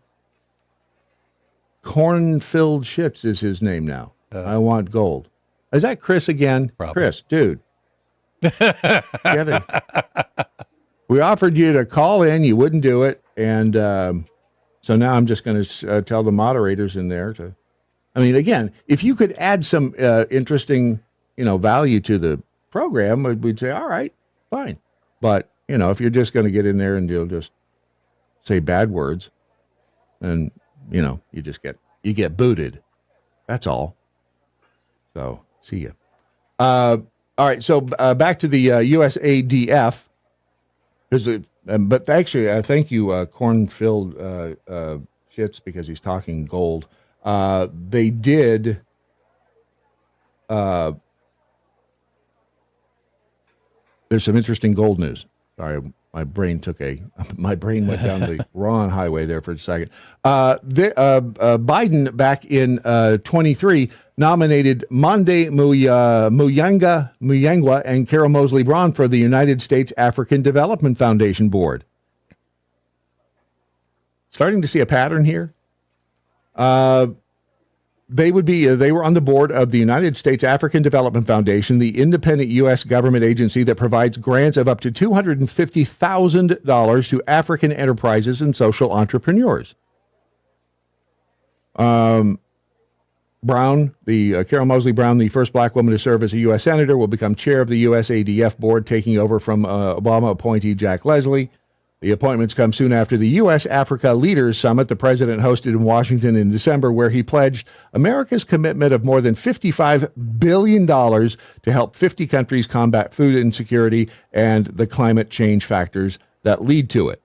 Corn-filled shits is his name now. I want gold. Is that Chris again? Probably. Chris, dude. Get it. We offered you to call in. You wouldn't do it. And so now I'm just going to tell the moderators in there to, I mean, again, if you could add some interesting, value to the program, we'd say, all right, fine. But, if you're just going to get in there and you'll just say bad words, and, you get booted. That's all. So, see ya. All right, so back to the USADF. But actually, thank you, corn-filled shits, because he's talking gold. They did. There's some interesting gold news. Sorry, my brain went down the wrong highway there for a second. Biden back in 23 nominated Monde Muyangwa and Carol Mosley Braun for the United States African Development Foundation Board. Starting to see a pattern here. They were on the board of the United States African Development Foundation, the independent U.S. government agency that provides grants of up to $250,000 to African enterprises and social entrepreneurs. Carol Mosley Braun, the first black woman to serve as a U.S. senator, will become chair of the USADF board, taking over from Obama appointee Jack Leslie. The appointments come soon after the U.S.-Africa Leaders Summit the president hosted in Washington in December, where he pledged America's commitment of more than $55 billion to help 50 countries combat food insecurity and the climate change factors that lead to it.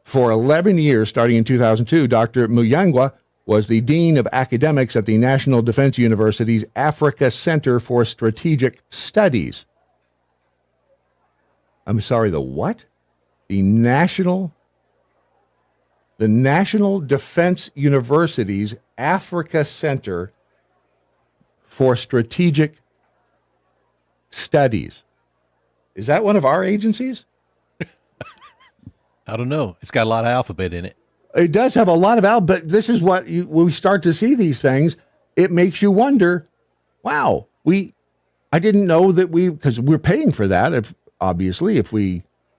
For 11 years, starting in 2002, Dr. Muyangwa was the Dean of Academics at the National Defense University's Africa Center for Strategic Studies. I'm sorry, the what? The National Defense University's Africa Center for Strategic Studies. Is that one of our agencies? I don't know. It's got a lot of alphabet in it. It does have a lot of alphabet, but this is what when we start to see these things, it makes you wonder, wow, I didn't know that because we're paying for that.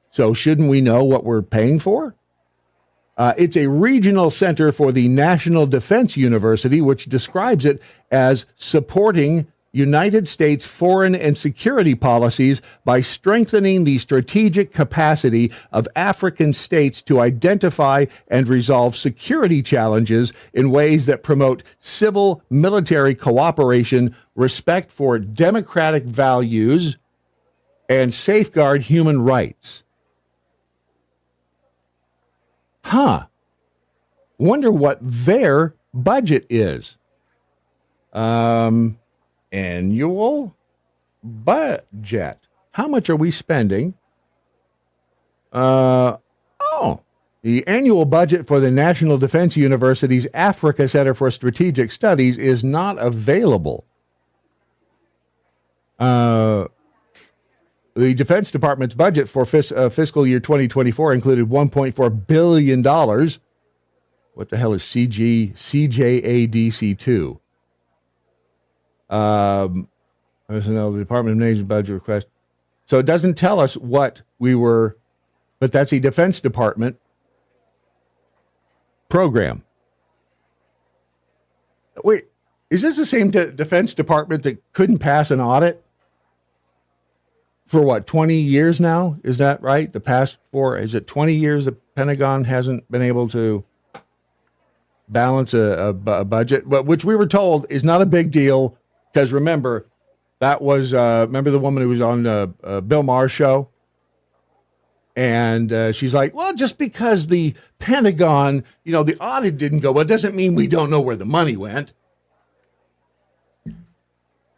So shouldn't we know what we're paying for? It's a regional center for the National Defense University, which describes it as supporting United States foreign and security policies by strengthening the strategic capacity of African states to identify and resolve security challenges in ways that promote civil-military cooperation, respect for democratic values, and safeguard human rights. Wonder what their budget is. Annual budget. How much are we spending? The annual budget for the National Defense University's Africa Center for Strategic Studies is not available. The Defense Department's budget for fiscal year 2024 included $1.4 billion. What the hell is CJADC2? The Department of Nation's budget request. So it doesn't tell us what we were, but that's a Defense Department program. Wait, is this the same Defense Department that couldn't pass an audit? For 20 years now? Is that right? Is it 20 years the Pentagon hasn't been able to balance a budget, but which we were told is not a big deal because remember, that was, remember the woman who was on Bill Maher's show? And she's like, well, just because the Pentagon, the audit didn't go well, doesn't mean we don't know where the money went.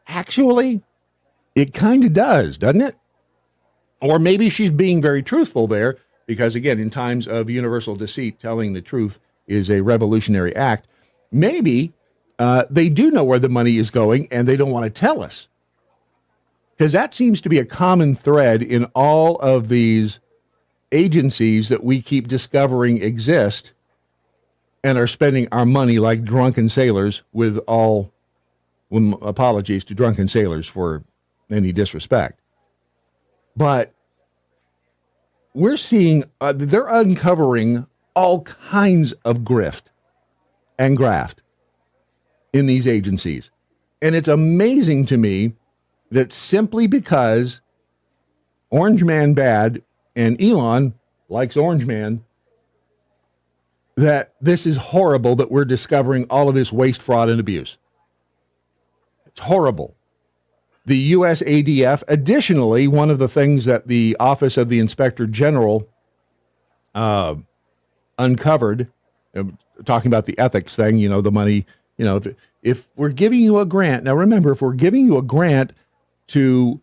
Actually, it kind of does, doesn't it? Or maybe she's being very truthful there because, again, in times of universal deceit, telling the truth is a revolutionary act. Maybe they do know where the money is going and they don't want to tell us. Because that seems to be a common thread in all of these agencies that we keep discovering exist and are spending our money like drunken sailors with apologies to drunken sailors for any disrespect. But we're seeing, they're uncovering all kinds of grift and graft in these agencies. And it's amazing to me that simply because Orange Man bad and Elon likes Orange Man, that this is horrible that we're discovering all of this waste, fraud, and abuse. It's horrible. The USADF, additionally, one of the things that the Office of the Inspector General uncovered, talking about the ethics thing, the money, if we're giving you a grant, now remember, if we're giving you a grant to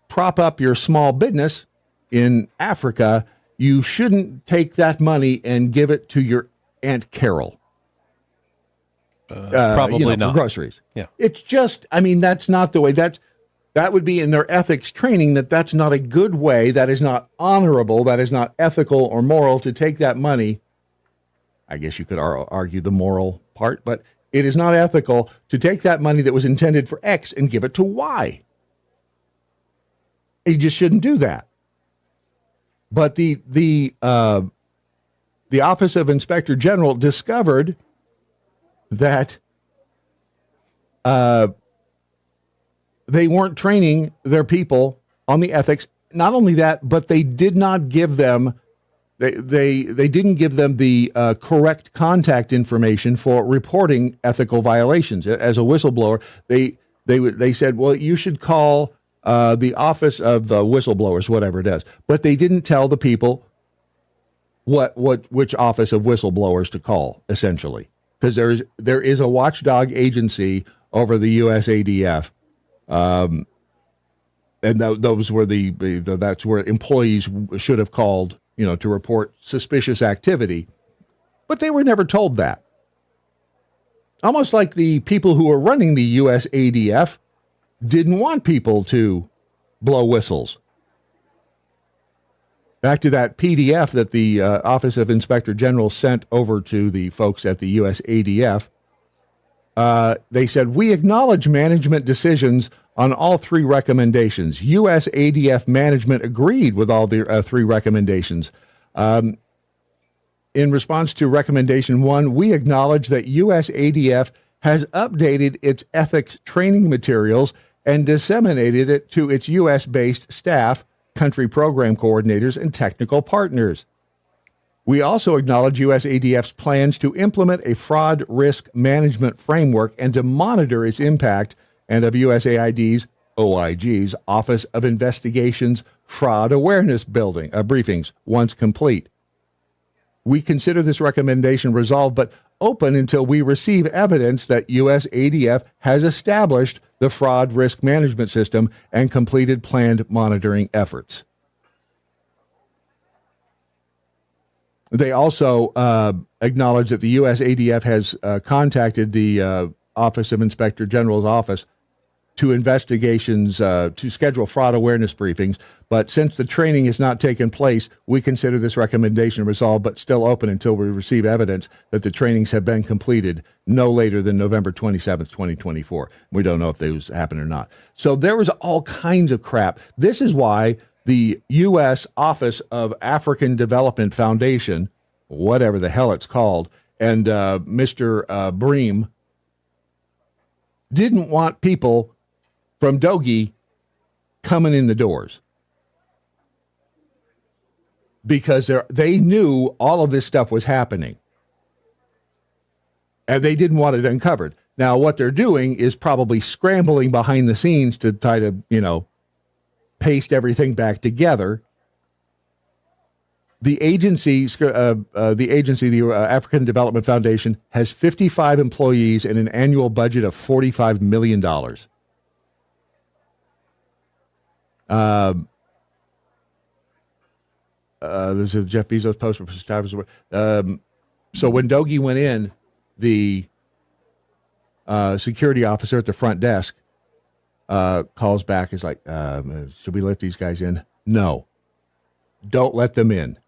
prop up your small business in Africa, you shouldn't take that money and give it to your Aunt Carol. Probably for not. groceries. Yeah. It's just, I mean, that's not the way. That would be in their ethics training. That's not a good way. That is not honorable. That is not ethical or moral to take that money. I guess you could argue the moral part, but it is not ethical to take that money that was intended for X and give it to Y. You just shouldn't do that. But the Office of Inspector General discovered that they weren't training their people on the ethics. Not only that, but they did not give them they didn't give them the correct contact information for reporting ethical violations. As a whistleblower, they said, well, you should call the Office of Whistleblowers, whatever it is. But they didn't tell the people which Office of Whistleblowers to call, essentially, because there is a watchdog agency over the USADF. And those were that's where employees should have called, to report suspicious activity, but they were never told that. Almost like the people who were running the USADF didn't want people to blow whistles. Back to that PDF that the Office of Inspector General sent over to the folks at the USADF. They said, we acknowledge management decisions on all three recommendations. USADF management agreed with all the three recommendations. In response to recommendation 1, we acknowledge that USADF has updated its ethics training materials and disseminated it to its U.S.-based staff, country program coordinators, and technical partners. We also acknowledge USADF's plans to implement a fraud risk management framework and to monitor its impact, and of USAID's, OIG's, Office of Investigations fraud awareness briefings once complete. We consider this recommendation resolved, but open until we receive evidence that USADF has established the fraud risk management system and completed planned monitoring efforts. They also acknowledge that the USADF has contacted the Office of Inspector General's office to investigations, to schedule fraud awareness briefings. But since the training has not taken place, we consider this recommendation resolved, but still open until we receive evidence that the trainings have been completed no later than November 27th, 2024. We don't know if those happen or not. So there was all kinds of crap. This is why the U.S. Office of African Development Foundation, whatever the hell it's called, and Mr. Bream didn't want people from Doge coming in the doors because they knew all of this stuff was happening and they didn't want it uncovered. Now, what they're doing is probably scrambling behind the scenes to try to, paste everything back together. The African Development Foundation, has 55 employees and an annual budget of $45 million. There's a Jeff Bezos post for so when Doge went in, the security officer at the front desk calls back, is like, should we let these guys in? No, don't let them in.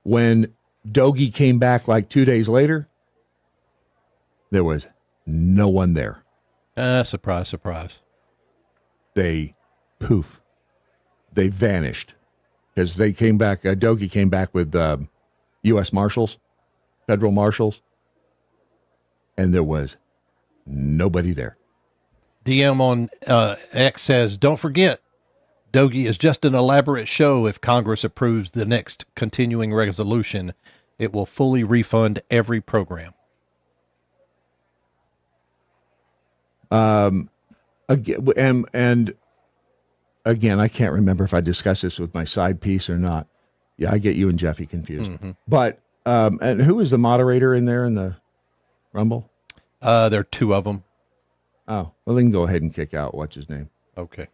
When Doge came back like 2 days later, there was no one there. Surprise, surprise. They vanished because they came back. Doge came back with U.S. Marshals, federal marshals, and there was nobody there. DM on X says, don't forget, Doge is just an elaborate show. If Congress approves the next continuing resolution, it will fully refund every program. Again, and again, I can't remember if I discussed this with my side piece or not. Yeah, I get you and Jeffy confused. Mm-hmm. But and who is the moderator in there in the Rumble? There are two of them. Oh, well, they can go ahead and kick out what's his name. Okay.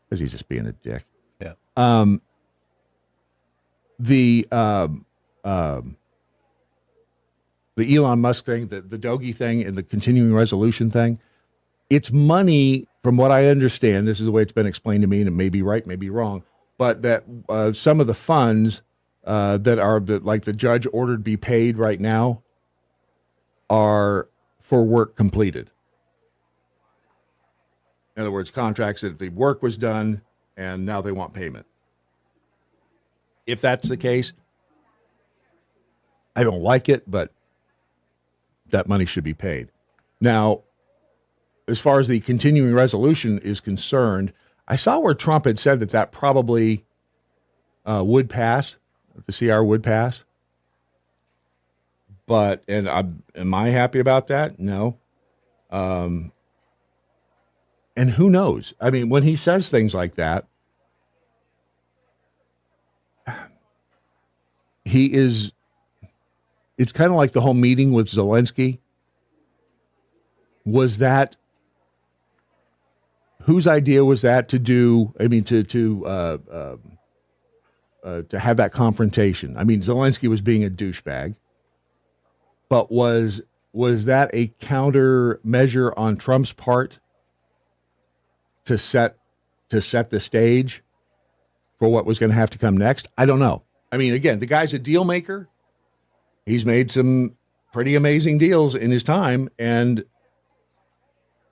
Because he's just being a dick. Yeah. The the Elon Musk thing, the Doge thing, and the continuing resolution thing. It's money, from what I understand. This is the way it's been explained to me, and it may be right, may be wrong. But that some of the funds like the judge ordered be paid right now are for work completed. In other words, contracts that the work was done and now they want payment. If that's the case, I don't like it, but that money should be paid. Now, as far as the continuing resolution is concerned, I saw where Trump had said that probably would pass, the CR would pass. But, am I happy about that? No. And who knows? I mean, when he says things like that, it's kind of like the whole meeting with Zelensky. Was that, whose idea was that to do, I mean, to have that confrontation? I mean, Zelensky was being a douchebag, but was that a countermeasure on Trump's part to set the stage for what was going to have to come next? I don't know. I mean, again, the guy's a deal maker. He's made some pretty amazing deals in his time, and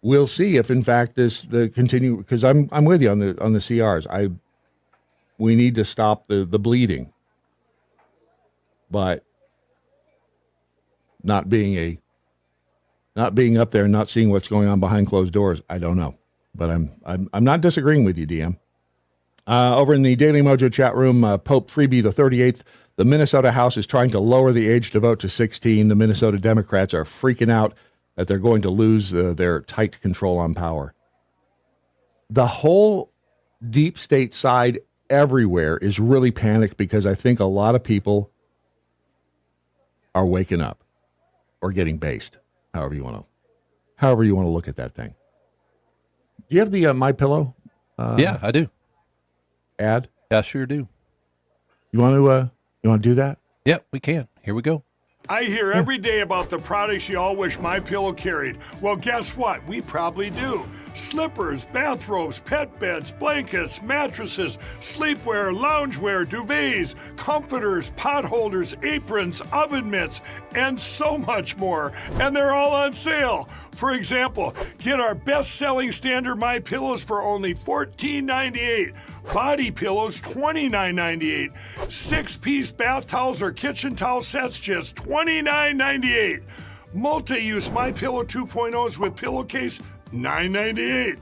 we'll see if, in fact, the continue. Because I'm with you on the CRs. We need to stop the bleeding, but not being up there and not seeing what's going on behind closed doors, I don't know. But I'm not disagreeing with you, DM. Over in the Daily Mojo chat room, Pope Freebie the 38th, the Minnesota House is trying to lower the age to vote to 16. The Minnesota Democrats are freaking out that they're going to lose their tight control on power. The whole deep state side everywhere is really panicked because I think a lot of people are waking up or getting based, however you want to look at that thing. Do you have the My Pillow? Yeah, I do. Ad? I sure do. You want to do that? Yep, we can. Here we go. I hear every day about the products you all wish My Pillow carried. Well, guess what? We probably do. Slippers, bathrobes, pet beds, blankets, mattresses, sleepwear, loungewear, duvets, comforters, pot holders, aprons, oven mitts, and so much more. And they're all on sale. For example, get our best-selling standard My Pillows for only $14.98. Body pillows, $29.98. 6-piece bath towels or kitchen towel sets, just $29.98. Multi-use My Pillow 2.0s with pillowcase, $9.98.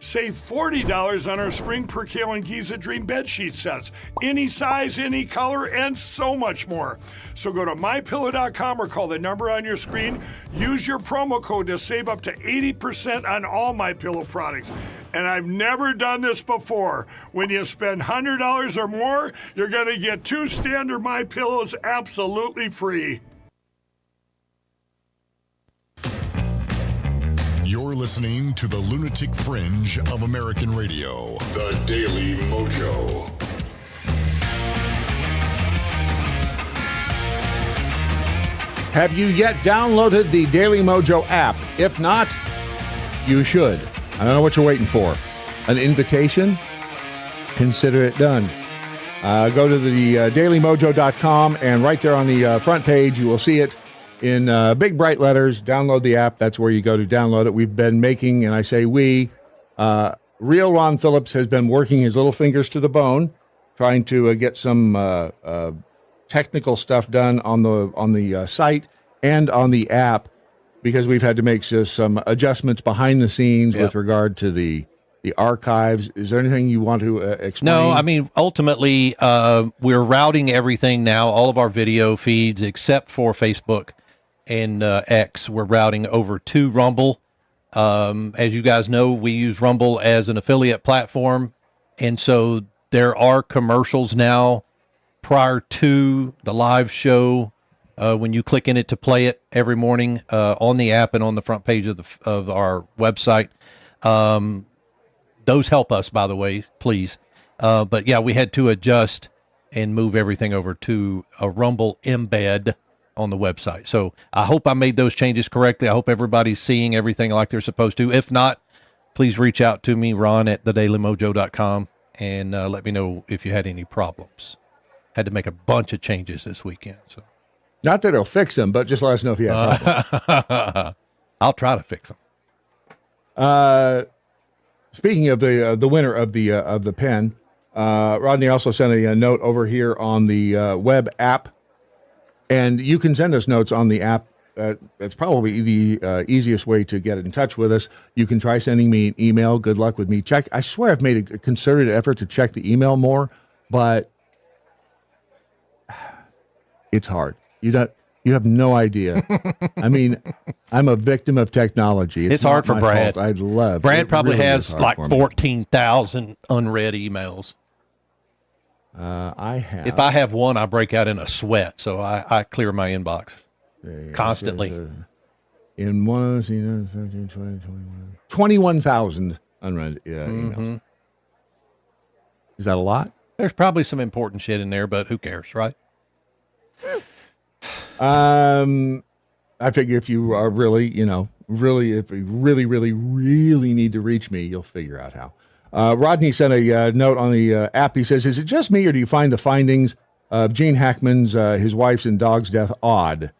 Save $40 on our Spring Percale and Giza Dream bedsheet sets. Any size, any color, and so much more. So go to MyPillow.com or call the number on your screen. Use your promo code to save up to 80% on all My Pillow products. And I've never done this before. When you spend $100 or more, you're going to get 2 standard My Pillows absolutely free. You're listening to the Lunatic Fringe of American radio, the Daily Mojo. Have you yet downloaded the Daily Mojo app? If not, you should. I don't know what you're waiting for. An invitation? Consider it done. Go to the dailymojo.com, and right there on the front page, you will see it in big bright letters. Download the app. That's where you go to download it. We've been making, and I say we, real Ron Phillips has been working his little fingers to the bone, trying to get some technical stuff done on the site and on the app, because we've had to make some adjustments behind the scenes with regard to the archives. Is there anything you want to explain? No, I mean, ultimately, we're routing everything now, all of our video feeds, except for Facebook and X. We're routing over to Rumble. As you guys know, we use Rumble as an affiliate platform, and so there are commercials now prior to the live show. When you click in it to play it every morning on the app and on the front page of our website. Those help us, by the way, please. But yeah, we had to adjust and move everything over to a Rumble embed on the website. So I hope I made those changes correctly. I hope everybody's seeing everything like they're supposed to. If not, please reach out to me, Ron at thedailymojo.com, and let me know if you had any problems. Had to make a bunch of changes this weekend. So, not that it'll fix them, but just let us know if you have problems. I'll try to fix them. Speaking of the winner of the pen, Rodney also sent a note over here on the web app, and you can send us notes on the app. It's probably the easiest way to get in touch with us. You can try sending me an email. Good luck with me. Check. I swear I've made a concerted effort to check the email more, but it's hard. You have no idea. I mean, I'm a victim of technology. It's hard for Brad. I'd love. Brad probably has like 14,000 unread emails. I have. If I have one, I break out in a sweat. So I clear my inbox constantly. In 21,000 unread emails. Is that a lot? There's probably some important shit in there, but who cares, right? I figure if you are really, if you really need to reach me, you'll figure out how. Rodney sent a note on the app. He says, is it just me, or do you find the findings of Gene Hackman's, his wife's and dog's death odd?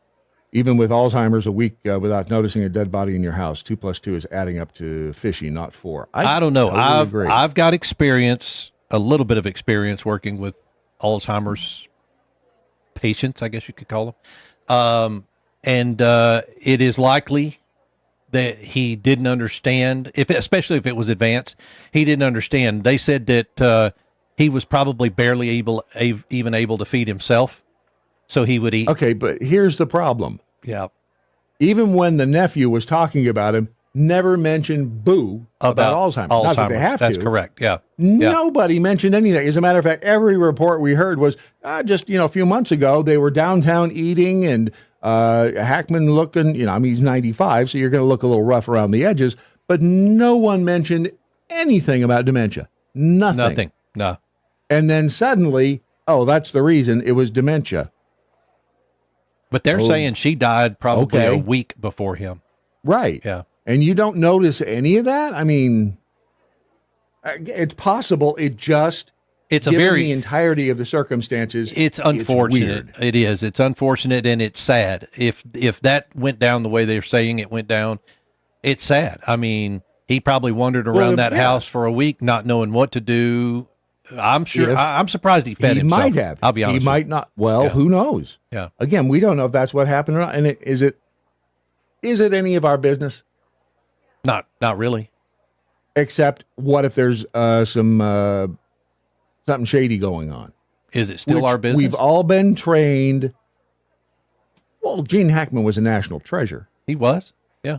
Even with Alzheimer's a week without noticing a dead body in your house, 2 + 2 is adding up to fishy, not 4. I don't know. Totally agree. I've got experience, a little bit of experience working with Alzheimer's patients, I guess you could call them. And it is likely that he didn't understand, especially if it was advanced, he didn't understand. They said that he was probably barely even able to feed himself, so he would eat. Okay, but here's the problem. Yeah. Even when the nephew was talking about him, never mentioned boo about Alzheimer's. Not that they have That's to. correct, yeah. Nobody mentioned anything. As a matter of fact, every report we heard was just, a few months ago, they were downtown eating, and Hackman looking, he's 95, so you're going to look a little rough around the edges, but no one mentioned anything about dementia. Nothing. No. And then suddenly, that's the reason, it was dementia. But they're saying she died probably a week before him. Right. Yeah. And you don't notice any of that? I mean, it's possible. It's given the entirety of the circumstances. It's unfortunate. It is. It's unfortunate, and it's sad. If that went down the way they're saying it went down, it's sad. I mean, he probably wandered around that house for a week, not knowing what to do. I'm sure. I'm surprised he fed himself. He might have. I'll be honest. He might not. Well, who knows? Yeah. Again, we don't know if that's what happened or not. And is it any of our business? Not really. Except, what if there's something shady going on? Is it still our business? We've all been trained. Well, Gene Hackman was a national treasure. He was. Yeah.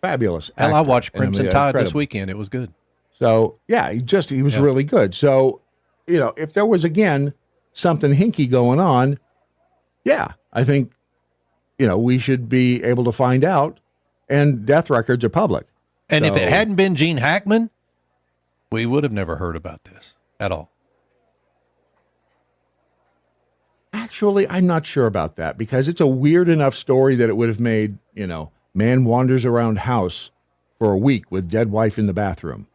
Fabulous. Hell, I watched Crimson Tide incredible. this weekend. It was good. So, yeah, he was really good. So, if there was, again, something hinky going on, I think, we should be able to find out, and death records are public. And if it hadn't been Gene Hackman, we would have never heard about this at all. Actually, I'm not sure about that, because it's a weird enough story that it would have made, man wanders around house for a week with dead wife in the bathroom.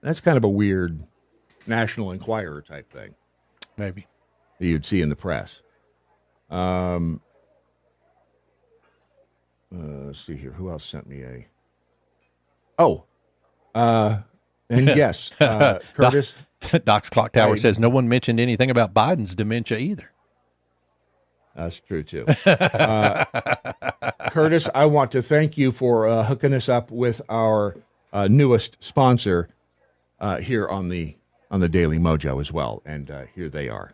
That's kind of a weird National Enquirer type thing. Maybe. That you'd see in the press. Let's see here. Who else sent me and yes, Curtis. Doc's Clock Tower says no one mentioned anything about Biden's dementia either. That's true, too. Curtis, I want to thank you for hooking us up with our newest sponsor here on the Daily Mojo as well. And here they are.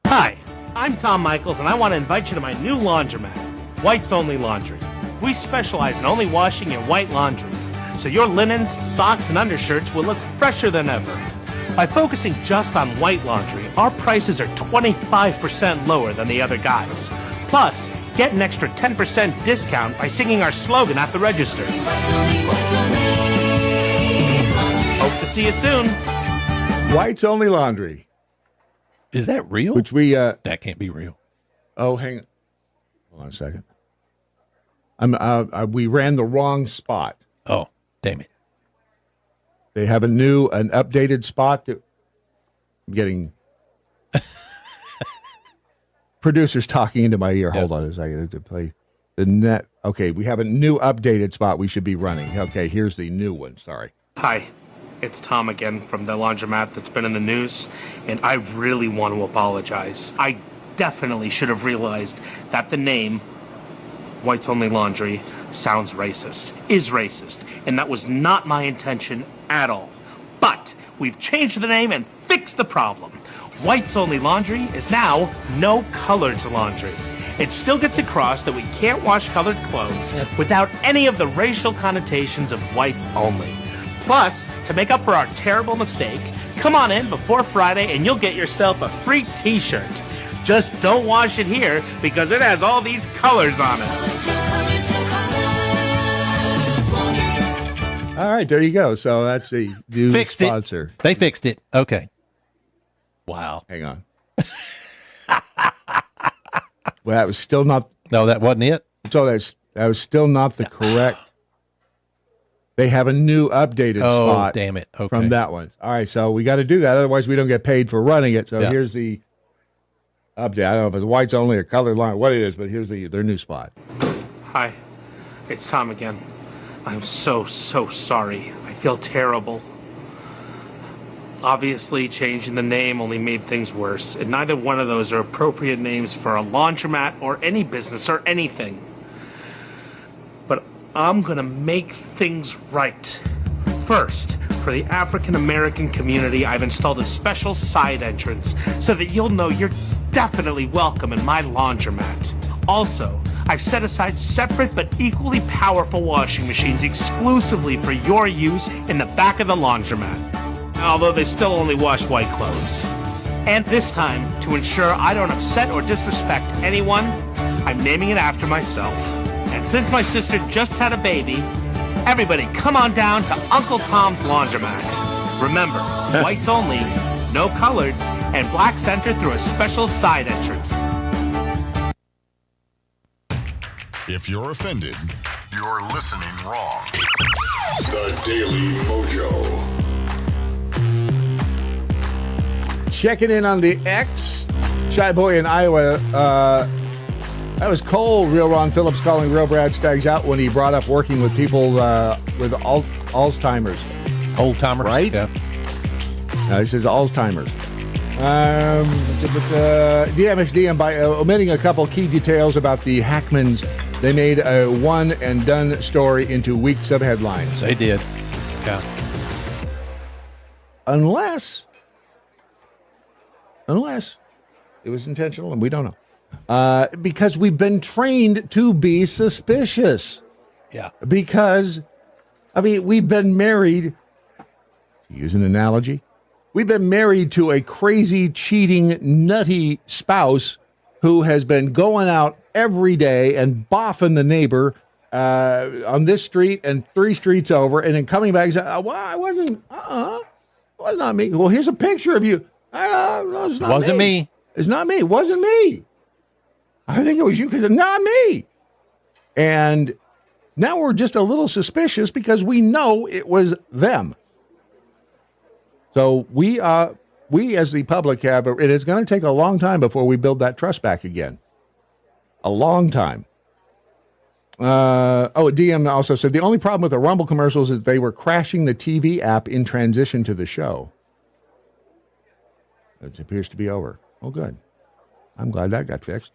Hi, I'm Tom Michaels, and I want to invite you to my new laundromat, White's Only Laundry. We specialize in only washing in white laundry, so your linens, socks, and undershirts will look fresher than ever. By focusing just on white laundry, our prices are 25% lower than the other guys. Plus, get an extra 10% discount by singing our slogan at the register. Hope to see you soon. White's Only Laundry. Is that real? Which we that can't be real. Oh, hang on. Hold on a second. We ran the wrong spot. Oh, damn it. They have an updated spot. I'm getting producers talking into my ear. Hold on a second to play the net. Okay, we have a new updated spot we should be running. Okay, here's the new one. Sorry. Hi, it's Tom again from the laundromat that's been in the news, and I really want to apologize. I definitely should have realized that the name Whites Only Laundry sounds racist, is racist, and that was not my intention at all. But we've changed the name and fixed the problem. Whites Only Laundry is now No Coloreds Laundry. It still gets across that we can't wash colored clothes without any of the racial connotations of whites only. Plus, to make up for our terrible mistake, come on in before Friday and you'll get yourself a free t-shirt. Just don't wash it here because it has all these colors on it. All right, there you go. So that's the new sponsor. They fixed it. Okay. Wow. Hang on. Well, that was still not. No, that wasn't it. So that was still not the correct. They have a new updated spot. Oh, damn it. Okay. From that one. All right, so we got to do that. Otherwise, we don't get paid for running it. So here's the update. I don't know if it's whites only or colored line, what it is, but here's their new spot. Hi, it's Tom again. I'm so sorry. I feel terrible. Obviously, changing the name only made things worse, and neither one of those are appropriate names for a laundromat or any business or anything. But I'm gonna make things right. First, for the African American community, I've installed a special side entrance so that you'll know you're definitely welcome in my laundromat. Also, I've set aside separate but equally powerful washing machines exclusively for your use in the back of the laundromat, although they still only wash white clothes. And this time, to ensure I don't upset or disrespect anyone, I'm naming it after myself. And since my sister just had a baby, everybody come on down to Uncle Tom's Laundromat. Remember, whites only, no coloreds, and black center through a special side entrance. If you're offended, you're listening wrong. The Daily Mojo. Checking in on the X. Shy Boy in Iowa. That was cold. Real Ron Phillips calling Real Brad Staggs out when he brought up working with people with Alzheimer's. Old timers, right? Yeah. He says Alzheimer's. DMXDM, by omitting a couple key details about the Hackmans, they made a one and done story into weeks of headlines. They did. Yeah. Unless it was intentional, and we don't know. Because we've been trained to be suspicious. Yeah. Because, we've been married, to use an analogy, we've been married to a crazy, cheating, nutty spouse who has been going out every day and boffing the neighbor on this street and 3 streets over, and then coming back and saying, well, I wasn't, it was not me. Well, here's a picture of you. No, it's not Wasn't me. It's not me. It wasn't me. I think it was you because it's not me. And now we're just a little suspicious because we know it was them. So we as the public have, it is going to take a long time before we build that trust back again. A long time. DM also said the only problem with the Rumble commercials is they were crashing the TV app in transition to the show. It appears to be over. Oh, good. I'm glad that got fixed.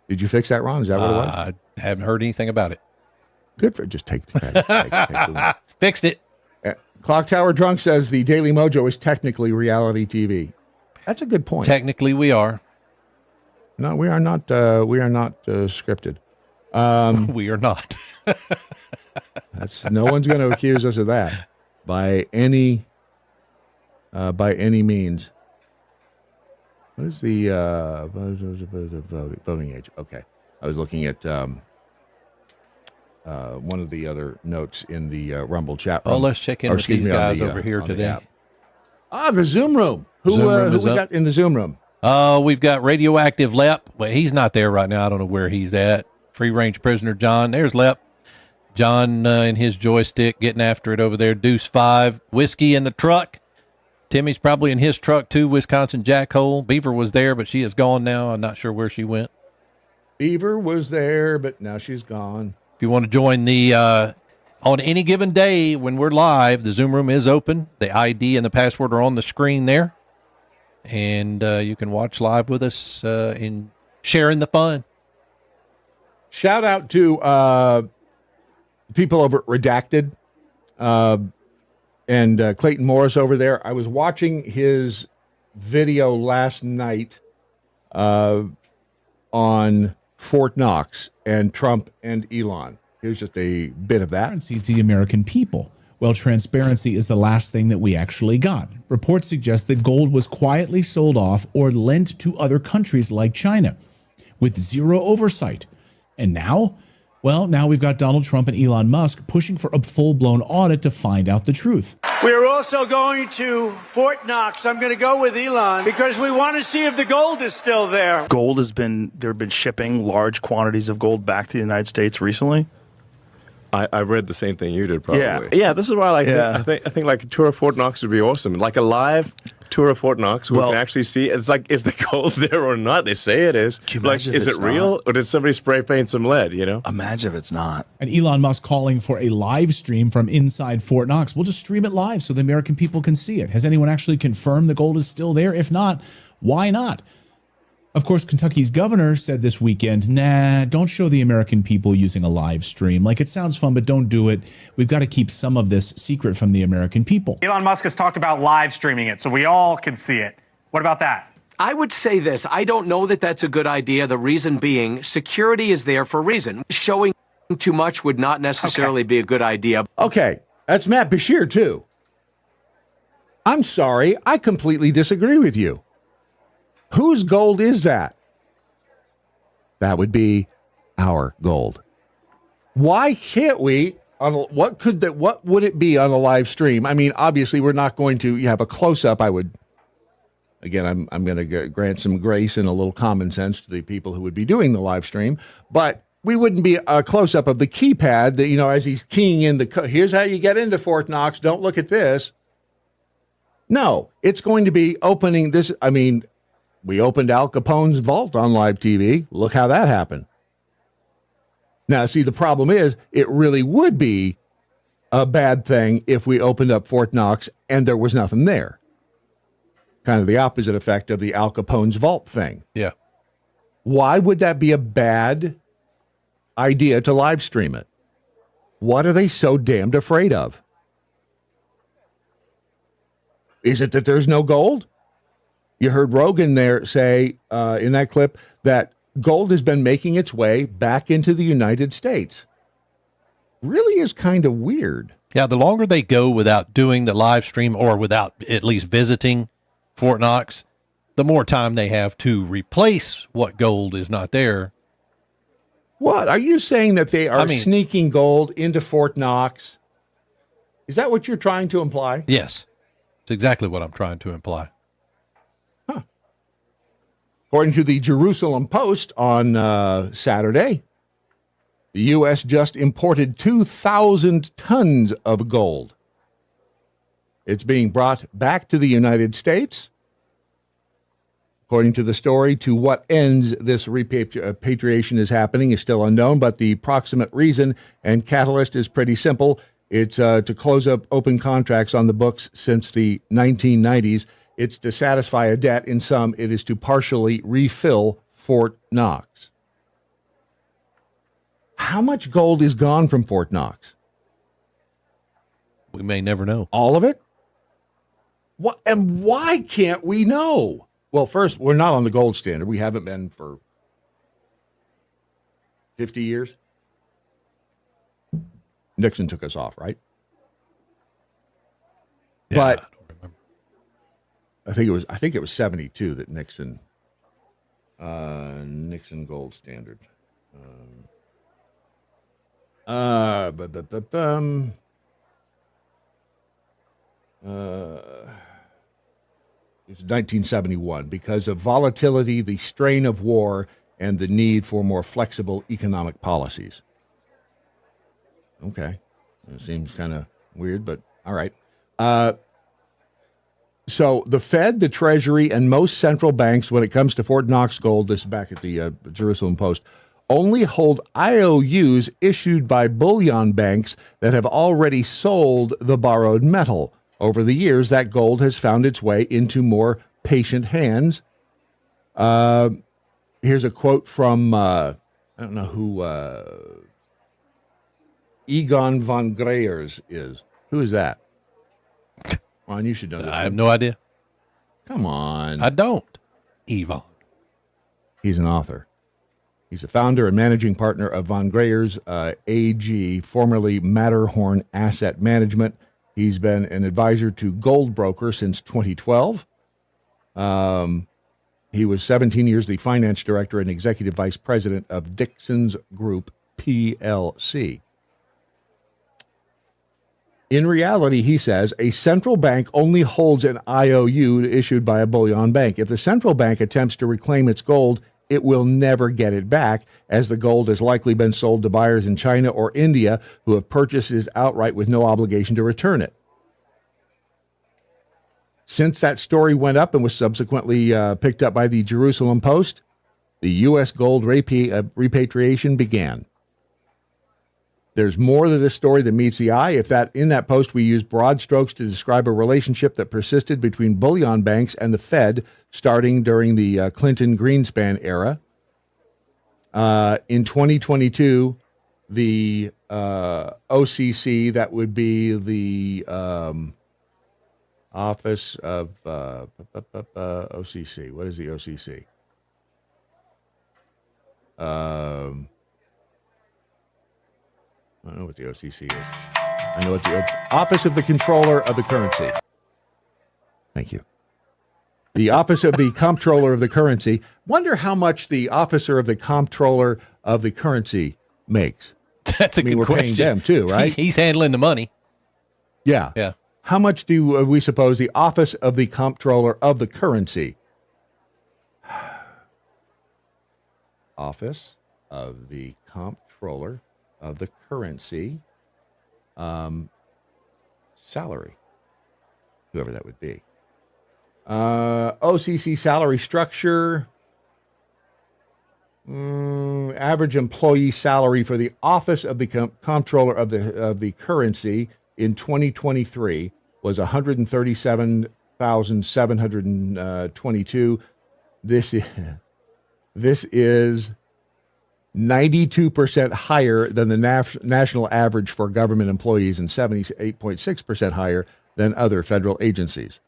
Did you fix that, Ron? Is that what it was? I haven't heard anything about it. Good for just take the credit. Fixed it. Clock Tower Drunk says the Daily Mojo is technically reality TV. That's a good point. Technically, we are. No, we are not. We are not scripted. We are not. That's no one's going to accuse us of that by any means. What is the voting age? Okay, I was looking at one of the other notes in the Rumble chat room. Oh, let's check in with these guys over here today. The Zoom room. Who we got in the Zoom room? We've got radioactive Lep. Well, he's not there right now. I don't know where he's at. Free range prisoner John. There's Lep. John in his joystick getting after it over there. Deuce 5. Whiskey in the truck. Timmy's probably in his truck too. Wisconsin Jackhole. Beaver was there, but she is gone now. I'm not sure where she went. Beaver was there, but now she's gone. If you want to join the on any given day when we're live, the Zoom room is open. The ID and the password are on the screen there. And you can watch live with us in sharing the fun. Shout out to people over at Redacted and Clayton Morris over there. I was watching his video last night on Fort Knox and Trump and Elon. Here's just a bit of that. It's the American people. Well, transparency is the last thing that we actually got. Reports suggest that gold was quietly sold off or lent to other countries like China with zero oversight. And now, well, now we've got Donald Trump and Elon Musk pushing for a full-blown audit to find out the truth. We're also going to Fort Knox. I'm going to go with Elon because we want to see if the gold is still there. Gold has been, they've been shipping large quantities of gold back to the United States recently. I read the same thing you did, probably. Yeah, this is why I think like a tour of Fort Knox would be awesome. Like a live tour of Fort Knox, we can actually see. It's like, is the gold there or not? They say it is. Like, is it real, or did somebody spray paint some lead? You know. Imagine if it's not. And Elon Musk calling for a live stream from inside Fort Knox. We'll just stream it live so the American people can see it. Has anyone actually confirmed the gold is still there? If not, why not? Of course, Kentucky's governor said this weekend, nah, don't show the American people using a live stream. Like, it sounds fun, but don't do it. We've got to keep some of this secret from the American people. Elon Musk has talked about live streaming it so we all can see it. What about that? I would say this. I don't know that that's a good idea. The reason being, security is there for a reason. Showing too much would not necessarily be a good idea. Okay, that's Matt Bashir, too. I'm sorry, I completely disagree with you. Whose gold is that? That would be our gold. Why can't we? What would it be on a live stream? I mean, obviously, we're not going to. You have a close up. I would. Again, I'm going to grant some grace and a little common sense to the people who would be doing the live stream, but we wouldn't be a close up of the keypad that, as he's keying in here's how you get into Fort Knox. Don't look at this. No, it's going to be opening this. I mean. We opened Al Capone's vault on live TV. Look how that happened. Now, see, the problem is it really would be a bad thing if we opened up Fort Knox and there was nothing there. Kind of the opposite effect of the Al Capone's vault thing. Yeah. Why would that be a bad idea to live stream it? What are they so damned afraid of? Is it that there's no gold? You heard Rogan there say in that clip that gold has been making its way back into the United States. Really is kind of weird. Yeah, the longer they go without doing the live stream or without at least visiting Fort Knox, the more time they have to replace what gold is not there. What? Are you saying that they are sneaking gold into Fort Knox? Is that what you're trying to imply? Yes. It's exactly what I'm trying to imply. According to the Jerusalem Post on Saturday, the U.S. just imported 2,000 tons of gold. It's being brought back to the United States. According to the story, to what ends this repatriation is happening is still unknown, but the proximate reason and catalyst is pretty simple. It's to close up open contracts on the books since the 1990s. It's to satisfy a debt. In some, it is to partially refill Fort Knox. How much gold is gone from Fort Knox? We may never know. All of it? What? And why can't we know? Well, first, we're not on the gold standard. We haven't been for 50 years. Nixon took us off, right? Yeah, but I think it was 72 that Nixon gold standard. It's 1971 because of volatility, the strain of war, and the need for more flexible economic policies. Okay. It seems kind of weird, but all right. So the Fed, the Treasury, and most central banks, when it comes to Fort Knox gold, this is back at the Jerusalem Post, only hold IOUs issued by bullion banks that have already sold the borrowed metal. Over the years, that gold has found its way into more patient hands. Here's a quote from, I don't know who Egon von Greyers is. Who is that? Ron, you should know this. I have no idea. Come on. I don't. Yvonne. He's an author. He's a founder and managing partner of Von Greyers AG, formerly Matterhorn Asset Management. He's been an advisor to Gold Broker since 2012. He was 17 years the finance director and executive vice president of Dixon's Group, PLC. In reality, he says, a central bank only holds an IOU issued by a bullion bank. If the central bank attempts to reclaim its gold, it will never get it back, as the gold has likely been sold to buyers in China or India who have purchased it outright with no obligation to return it. Since that story went up and was subsequently picked up by the Jerusalem Post, the U.S. gold repatriation began. There's more to this story than meets the eye. In that post we use broad strokes to describe a relationship that persisted between bullion banks and the Fed starting during the Clinton-Greenspan era. In 2022, the OCC, that would be the Office of OCC. What is the OCC? I don't know what the OCC is. I know what the Office of the Comptroller of the Currency. Thank you. The Office of the Comptroller of the Currency. Wonder how much the Officer of the Comptroller of the Currency makes. That's a good we're question. Paying them too, right? He's handling the money. Yeah. Yeah. How much do we suppose the Office of the Comptroller of the Currency? Office of the Comptroller of the Currency, salary, whoever that would be. OCC salary structure, average employee salary for the Office of the Comptroller of the Currency in 2023 was $137,722. This is 92% higher than the national average for government employees and 78.6% higher than other federal agencies.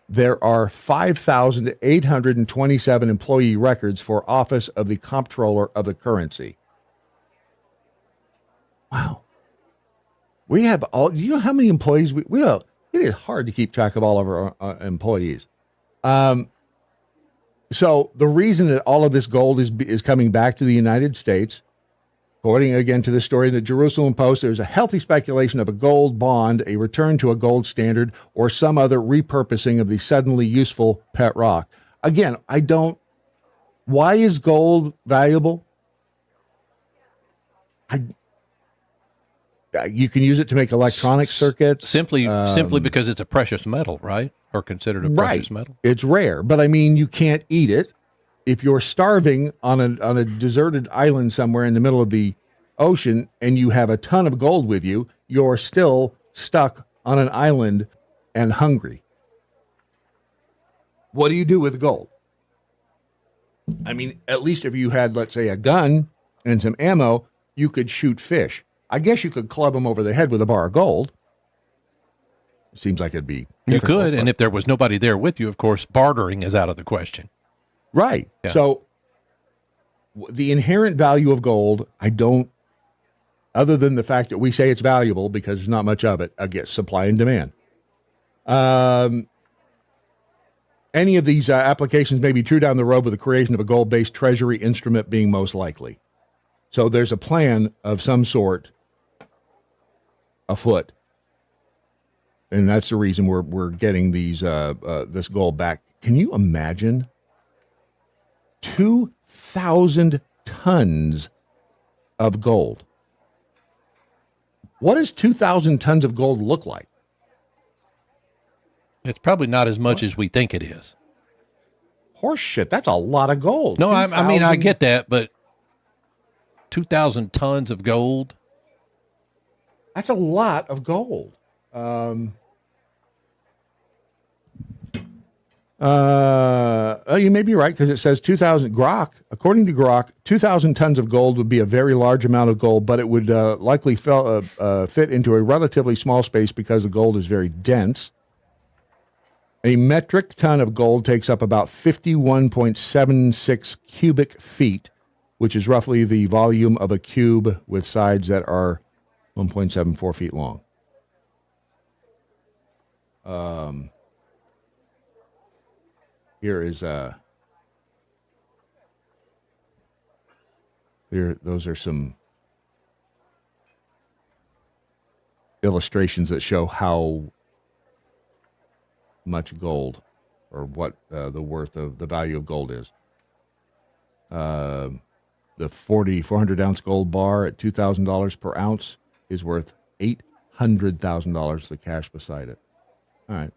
There are 5,827 employee records for Office of the Comptroller of the Currency. Wow. We have all, do you know how many employees we have? It is hard to keep track of all of our employees. So the reason that all of this gold is coming back to the United States, according again to the story in the Jerusalem Post, there's a healthy speculation of a gold bond, a return to a gold standard, or some other repurposing of the suddenly useful pet rock. Again, why is gold valuable? You can use it to make electronic circuits. Simply because it's a precious metal, right? Or considered a precious metal. It's rare, but I mean, you can't eat it. If you're starving on a deserted island somewhere in the middle of the ocean and you have a ton of gold with you, you're still stuck on an island and hungry. What do you do with gold? I mean, at least if you had, let's say, a gun and some ammo, you could shoot fish. I guess you could club them over the head with a bar of gold. It seems like it'd be You could, and if there was nobody there with you, of course, bartering is out of the question. Right. Yeah. So the inherent value of gold, other than the fact that we say it's valuable because there's not much of it, against supply and demand. Any of these applications may be true down the road with the creation of a gold-based treasury instrument being most likely. So there's a plan of some sort afoot. And that's the reason we're getting these this gold back. Can you imagine 2,000 tons of gold? What does 2,000 tons of gold look like? It's probably not as much as we think it is. Horse shit, that's a lot of gold. No, I mean, I get that, but 2,000 tons of gold? That's a lot of gold. You may be right, because it says 2,000 grok. According to Grok, 2,000 tons of gold would be a very large amount of gold, but it would likely fit into a relatively small space because the gold is very dense. A metric ton of gold takes up about 51.76 cubic feet, which is roughly the volume of a cube with sides that are 1.74 feet long. Here is those are some illustrations that show how much gold, or what the worth of the value of gold is. The 400 ounce gold bar at $2,000 per ounce is worth $800,000. The cash beside it. All right,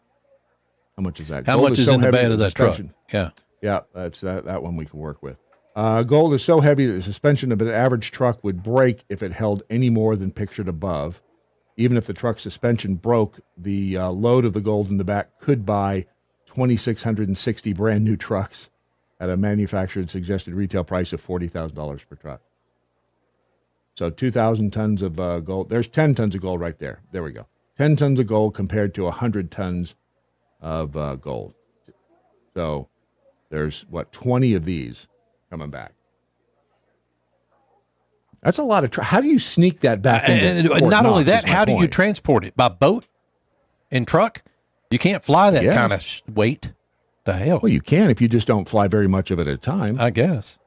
how much is that? How Gold much is so in the heavy bed of that truck? suspension- Yeah, yeah, that's that one we can work with. Gold is so heavy that the suspension of an average truck would break if it held any more than pictured above. Even if the truck suspension broke, the load of the gold in the back could buy 2,660 brand new trucks at a manufactured suggested retail price of $40,000 per truck. So 2,000 tons of gold. There's 10 tons of gold right there. There we go. 10 tons of gold compared to 100 tons of gold. So there's, 20 of these coming back. That's a lot of. How do you sneak that back into and Fort not only Knox, that, is my how do you point. transport it? By boat and truck? You can't fly that Yes. kind of weight. The hell? Well, you can if you just don't fly very much of it at a time. I guess.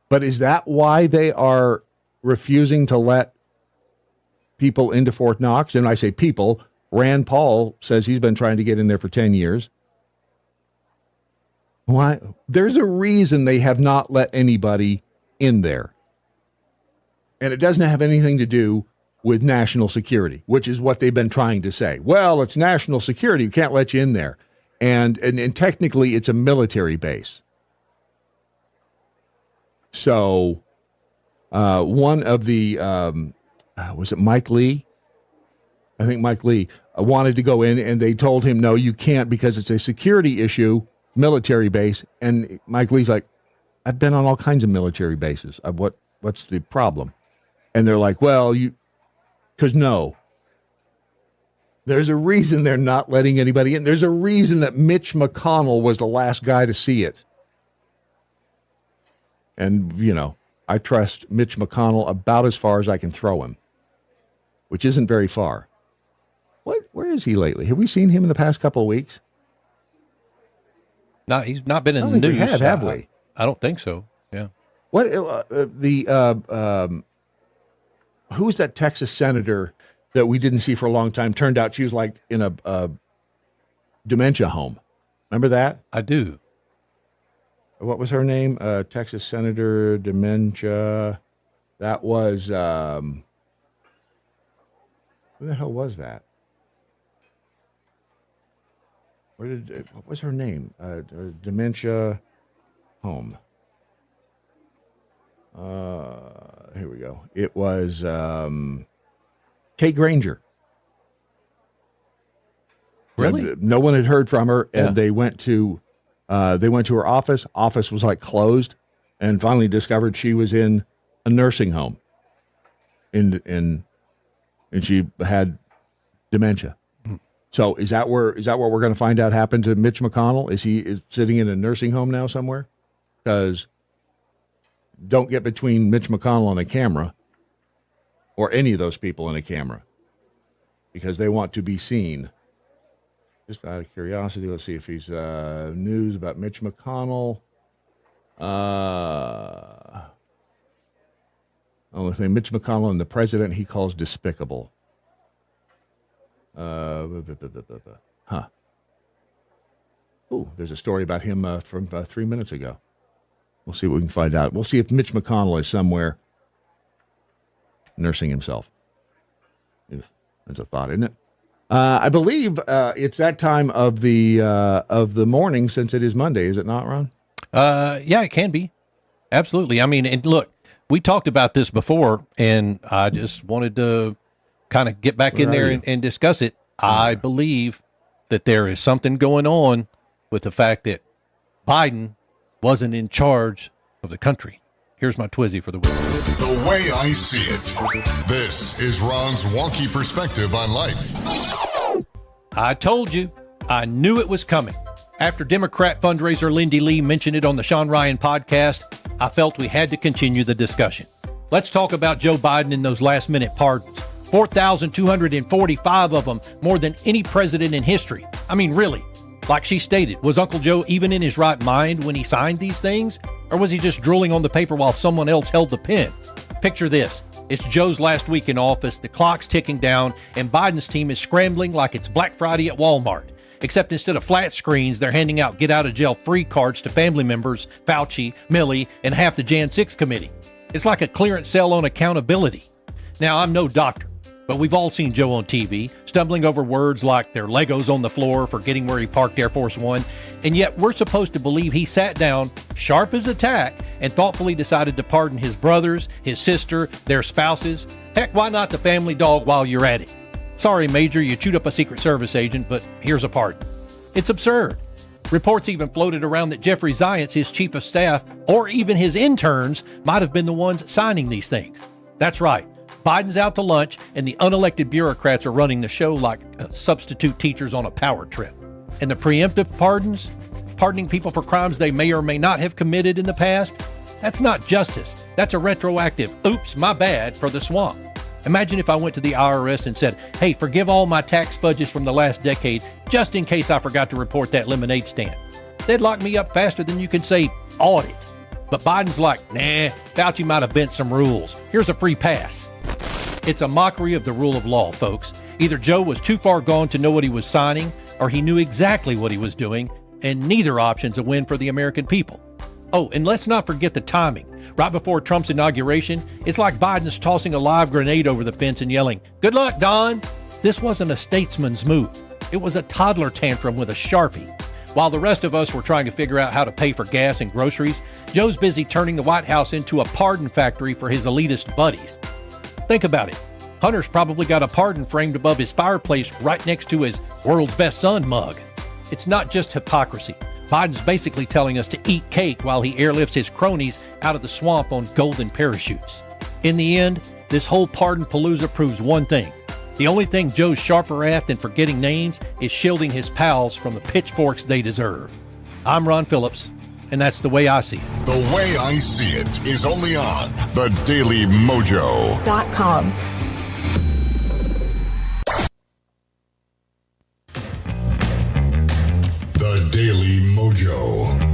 But is that why they are refusing to let people into Fort Knox? And I say people. Rand Paul says he's been trying to get in there for 10 years. Why? There's a reason they have not let anybody in there. And it doesn't have anything to do with national security, which is what they've been trying to say. Well, it's national security. We can't let you in there. And technically, it's a military base. So one of the, was it Mike Lee? I think Mike Lee wanted to go in, and they told him, no, you can't because it's a security issue, military base. And Mike Lee's like, I've been on all kinds of military bases. What's the problem? And they're like, well, because no. There's a reason they're not letting anybody in. There's a reason that Mitch McConnell was the last guy to see it. And, I trust Mitch McConnell about as far as I can throw him, which isn't very far. Where is he lately? Have we seen him in the past couple of weeks? He's not been in the I don't think news. we have we? I don't think so. Yeah. What who's that Texas senator that we didn't see for a long time? Turned out she was like in a dementia home. Remember that? I do. What was her name? Texas Senator dementia. That was who the hell was that? What was her name? Dementia home. Here we go. It was Kate Granger. Really? No one had heard from her, and Yeah. they went to her office. Office was like closed, and finally discovered she was in a nursing home. And she had dementia. So is that what we're going to find out happened to Mitch McConnell? Is he sitting in a nursing home now somewhere? Because don't get between Mitch McConnell and a camera, or any of those people in a camera, because they want to be seen. Just out of curiosity, let's see if he's news about Mitch McConnell. Only thing, Mitch McConnell and the president he calls despicable. Huh. Oh, there's a story about him from 3 minutes ago. We'll see what we can find out. We'll see if Mitch McConnell is somewhere nursing himself. That's a thought, isn't it? I believe it's that time of the morning since it is Monday. Is it not, Ron? Yeah, it can be. Absolutely. I mean, and look, we talked about this before, and I just wanted to kind of get back in there and discuss it. I believe that there is something going on with the fact that Biden wasn't in charge of the country. Here's my Twizzy for the week. The way I see it. This is Ron's wonky perspective on life. I told you. I knew it was coming. After Democrat fundraiser Lindy Lee mentioned it on the Sean Ryan podcast, I felt we had to continue the discussion. Let's talk about Joe Biden and those last-minute pardons. 4,245 of them, more than any president in history. I mean, really. Like she stated, was Uncle Joe even in his right mind when he signed these things? Or was he just drooling on the paper while someone else held the pen? Picture this. It's Joe's last week in office, the clock's ticking down, and Biden's team is scrambling like it's Black Friday at Walmart. Except instead of flat screens, they're handing out get-out-of-jail-free cards to family members, Fauci, Milley, and half the Jan 6 committee. It's like a clearance sale on accountability. Now, I'm no doctor, but we've all seen Joe on TV, stumbling over words like there are Legos on the floor, forgetting where he parked Air Force One, and yet we're supposed to believe he sat down, sharp as a tack, and thoughtfully decided to pardon his brothers, his sister, their spouses. Heck, why not the family dog while you're at it? Sorry, Major, you chewed up a Secret Service agent, but here's a pardon. It's absurd. Reports even floated around that Jeffrey Zients, his chief of staff, or even his interns, might have been the ones signing these things. That's right. Biden's out to lunch, and the unelected bureaucrats are running the show like substitute teachers on a power trip. And the preemptive pardons, pardoning people for crimes they may or may not have committed in the past, that's not justice. That's a retroactive, oops, my bad, for the swamp. Imagine if I went to the IRS and said, hey, forgive all my tax fudges from the last decade, just in case I forgot to report that lemonade stand. They'd lock me up faster than you can say audit. But Biden's like, nah, Fauci might have bent some rules. Here's a free pass. It's a mockery of the rule of law, folks. Either Joe was too far gone to know what he was signing, or he knew exactly what he was doing, and neither option's a win for the American people. Oh, and let's not forget the timing. Right before Trump's inauguration, it's like Biden's tossing a live grenade over the fence and yelling, "Good luck, Don." This wasn't a statesman's move. It was a toddler tantrum with a Sharpie. While the rest of us were trying to figure out how to pay for gas and groceries, Joe's busy turning the White House into a pardon factory for his elitist buddies. Think about it. Hunter's probably got a pardon framed above his fireplace right next to his world's best son mug. It's not just hypocrisy. Biden's basically telling us to eat cake while he airlifts his cronies out of the swamp on golden parachutes. In the end, this whole pardon palooza proves one thing. The only thing Joe's sharper at than forgetting names is shielding his pals from the pitchforks they deserve. I'm Ron Phillips, and that's the way I see it. The way I see it is only on the Daily MoJo.com. The Daily MoJo.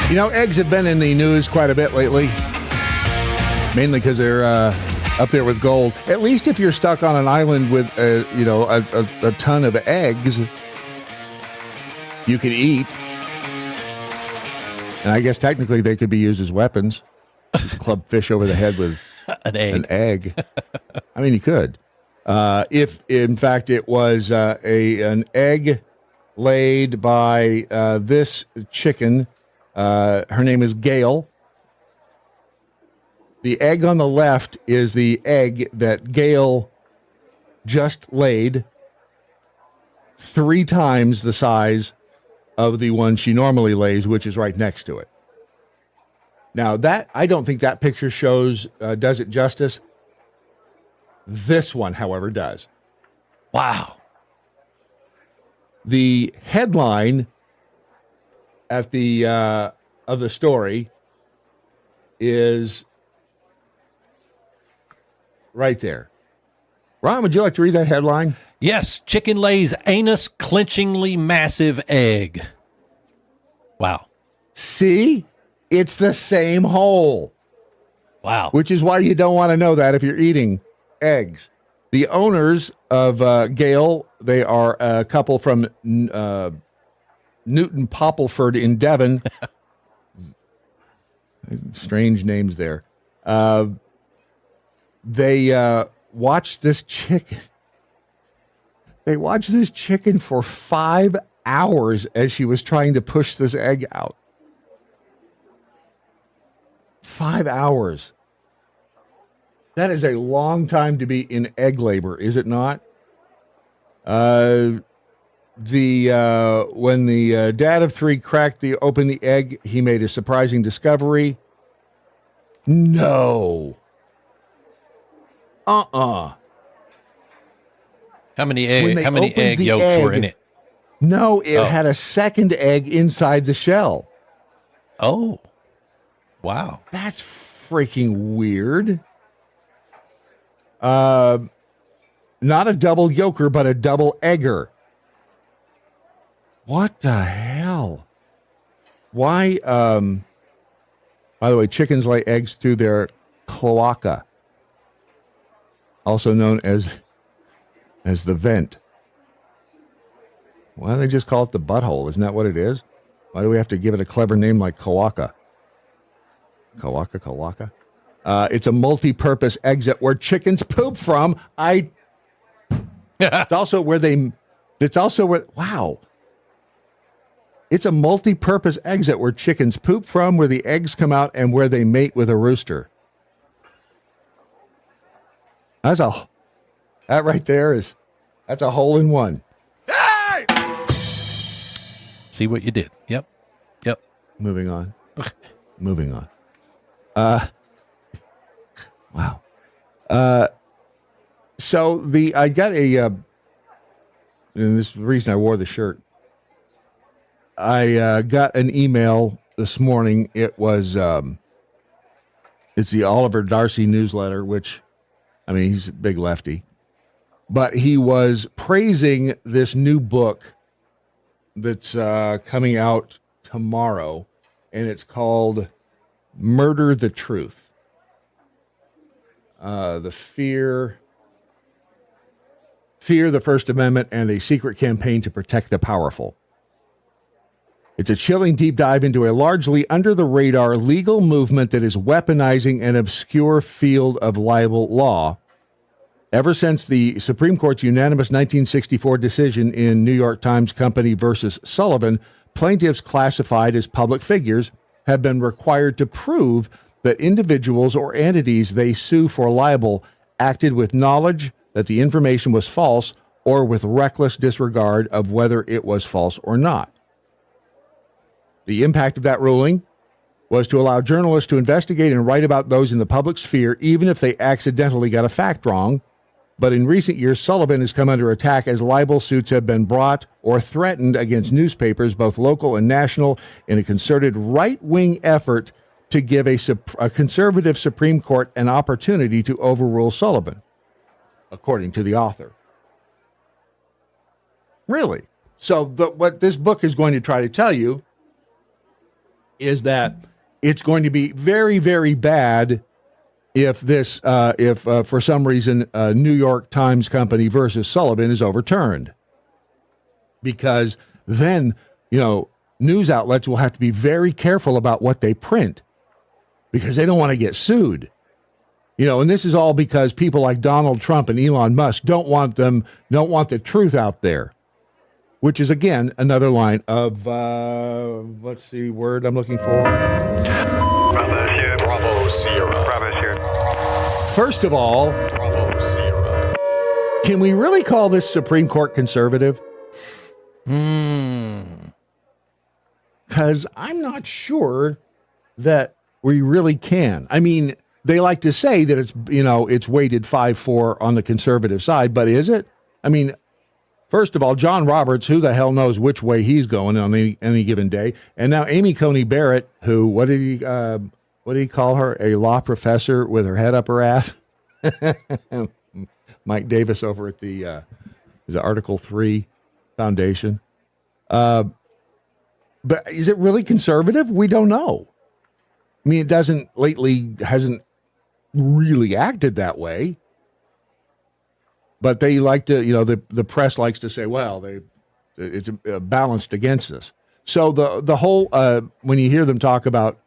You know, eggs have been in the news quite a bit lately, mainly because they're up there with gold. At least if you're stuck on an island with, a ton of eggs, you can eat. And I guess technically they could be used as weapons. Club fish over the head with an egg. I mean, you could. If, in fact, it was an egg laid by this chicken. Her name is Gail. The egg on the left is the egg that Gail just laid, 3 times the size of the one she normally lays, which is right next to it. Now, that I don't think that picture does it justice. This one, however, does. Wow. The headline at the of the story is right there. Ron, would you like to read that headline? Yes, chicken lays anus-clenchingly massive egg. Wow. See? It's the same hole. Wow. Which is why you don't want to know that if you're eating eggs. The owners of Gale, they are a couple from Newton Poppleford in Devon. Strange names there. They watched this chicken. They watched this chicken for 5 hours as she was trying to push this egg out. 5 hours. That is a long time to be in egg labor, is it not? When the dad of three cracked open the egg, he made a surprising discovery. No. How many egg yolks were in it? No, it had a second egg inside the shell. Oh. Wow. That's freaking weird. Not a double yolker, but a double egger. What the hell? Why? By the way, chickens lay eggs through their cloaca, also known as the vent. Why don't they just call it the butthole? Isn't that what it is? Why do we have to give it a clever name like cloaca? Cloaca. It's a multi-purpose exit where chickens poop from. It's also where. Wow. It's a multi-purpose exit where chickens poop from, where the eggs come out, and where they mate with a rooster. That right there that's a hole in one. See what you did. Yep. Moving on. Wow. So I got and this is the reason I wore the shirt. I got an email this morning. It was it's the Oliver Darcy newsletter, which, I mean, he's a big lefty, but he was praising this new book that's coming out tomorrow, and it's called Murder the Truth. The Fear, the First Amendment, and a Secret Campaign to Protect the Powerful. It's a chilling deep dive into a largely under-the-radar legal movement that is weaponizing an obscure field of libel law. Ever since the Supreme Court's unanimous 1964 decision in New York Times Company versus Sullivan, plaintiffs classified as public figures have been required to prove that individuals or entities they sue for libel acted with knowledge that the information was false or with reckless disregard of whether it was false or not. The impact of that ruling was to allow journalists to investigate and write about those in the public sphere, even if they accidentally got a fact wrong. But in recent years, Sullivan has come under attack as libel suits have been brought or threatened against newspapers, both local and national, in a concerted right-wing effort to give a conservative Supreme Court an opportunity to overrule Sullivan, according to the author. Really? So what this book is going to try to tell you is that it's going to be very, very bad if for some reason New York Times Company versus Sullivan is overturned, because then news outlets will have to be very careful about what they print, because they don't want to get sued. And this is all because people like Donald Trump and Elon Musk don't want the truth out there, which is, again, another line of, what's the word I'm looking for? Bravo Sierra. First of all, can we really call this Supreme Court conservative? Because I'm not sure that we really can. I mean, they like to say that it's weighted 5-4 on the conservative side, but is it? I mean, first of all, John Roberts, who the hell knows which way he's going on any given day, and now Amy Coney Barrett, who what did he call her? A law professor with her head up her ass. Mike Davis over at the Article 3 Foundation. But is it really conservative? We don't know. I mean, it hasn't really acted that way. But they like to, the press likes to say, well, it's balanced against us. So the whole, when you hear them talk about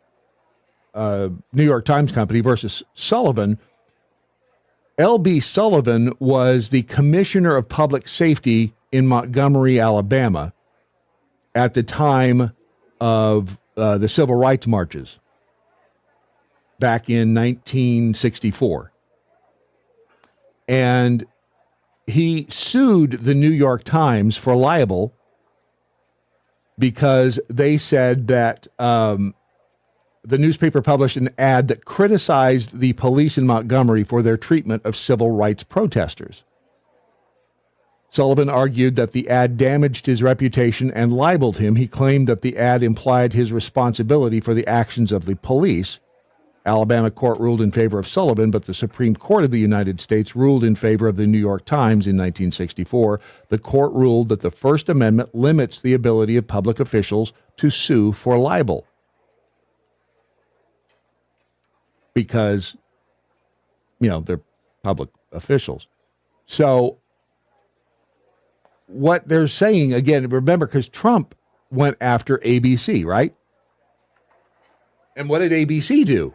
New York Times Company versus Sullivan, L.B. Sullivan was the commissioner of public safety in Montgomery, Alabama, at the time of the civil rights marches back in 1964. And he sued the New York Times for libel because they said that the newspaper published an ad that criticized the police in Montgomery for their treatment of civil rights protesters. Sullivan argued that the ad damaged his reputation and libeled him. He claimed that the ad implied his responsibility for the actions of the police. Alabama court ruled in favor of Sullivan, but the Supreme Court of the United States ruled in favor of the New York Times in 1964. The court ruled that the First Amendment limits the ability of public officials to sue for libel, because, they're public officials. So what they're saying, again, remember, because Trump went after ABC, right? And what did ABC do?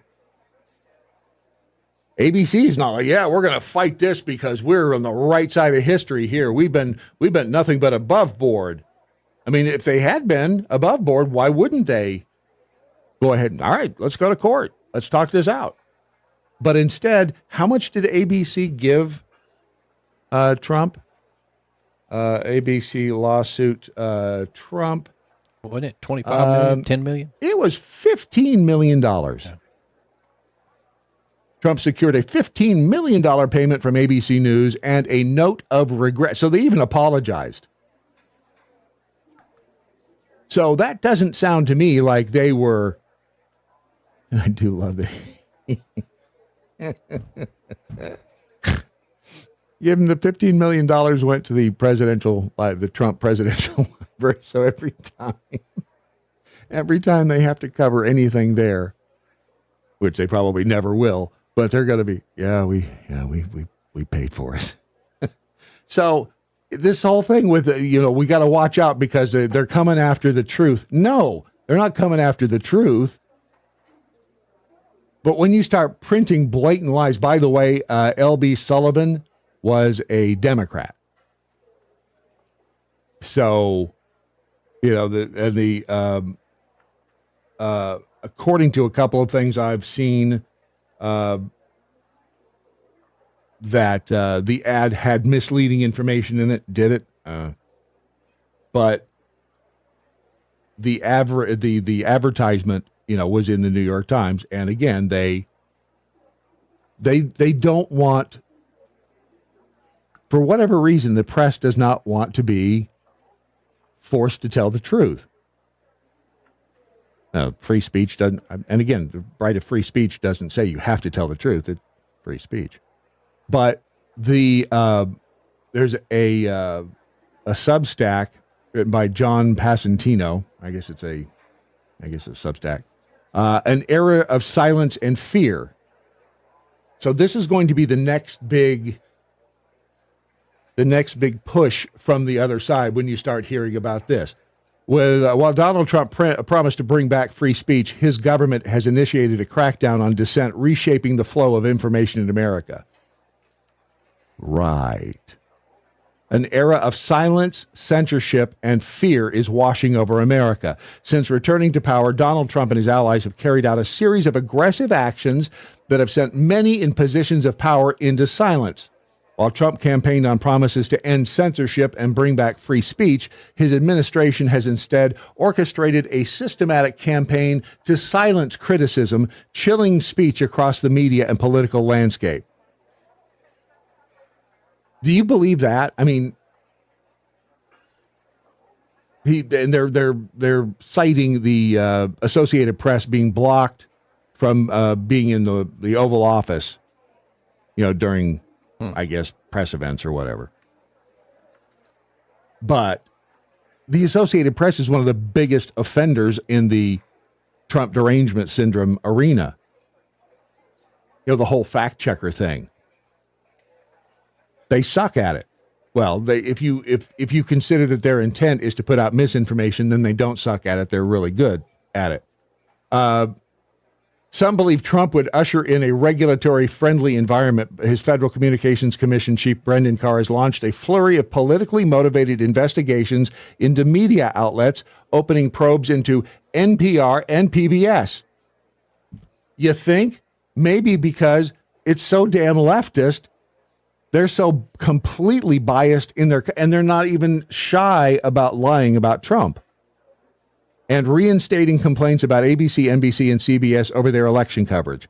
ABC is not like, we're going to fight this because we're on the right side of history here. We've been nothing but above board. I mean, if they had been above board, why wouldn't they go ahead and, all right, let's go to court. Let's talk this out. But instead, how much did ABC give Trump? ABC lawsuit Trump. Wasn't it 25 million, 10 million? It was $15 million. Yeah. Trump secured a $15 million payment from ABC News and a note of regret. So they even apologized. So that doesn't sound to me like they were. And I do love it. Give him the $15 million went to the Trump presidential library. So every time they have to cover anything there, which they probably never will, but they're going to be, we paid for it. So this whole thing with, we got to watch out because they're coming after the truth. No, they're not coming after the truth. But when you start printing blatant lies, by the way, L.B. Sullivan was a Democrat. So, according to a couple of things I've seen, that the ad had misleading information in it. Did it? But the advertisement, was in the New York Times, and again, they don't want, for whatever reason, the press does not want to be forced to tell the truth. Free speech doesn't, and again, the right of free speech doesn't say you have to tell the truth. It's free speech. But there's a Substack written by John Passantino. I guess it's a Substack. An era of silence and fear. So this is going to be the next big push from the other side when you start hearing about this. While Donald Trump promised to bring back free speech, his government has initiated a crackdown on dissent, reshaping the flow of information in America. Right. An era of silence, censorship, and fear is washing over America. Since returning to power, Donald Trump and his allies have carried out a series of aggressive actions that have sent many in positions of power into silence. While Trump campaigned on promises to end censorship and bring back free speech, his administration has instead orchestrated a systematic campaign to silence criticism, chilling speech across the media and political landscape. Do you believe that? I mean, they're citing the Associated Press being blocked from being in the Oval Office, during, I guess, press events or whatever. But the Associated Press is one of the biggest offenders in the Trump derangement syndrome arena. The whole fact checker thing. They suck at it. Well, if you consider that their intent is to put out misinformation, then they don't suck at it. They're really good at it. Some believe Trump would usher in a regulatory-friendly environment. His Federal Communications Commission chief, Brendan Carr, has launched a flurry of politically motivated investigations into media outlets, opening probes into NPR and PBS. You think? Maybe because it's so damn leftist, they're so completely biased in their, and they're not even shy about lying about Trump and reinstating complaints about ABC, NBC, and CBS over their election coverage.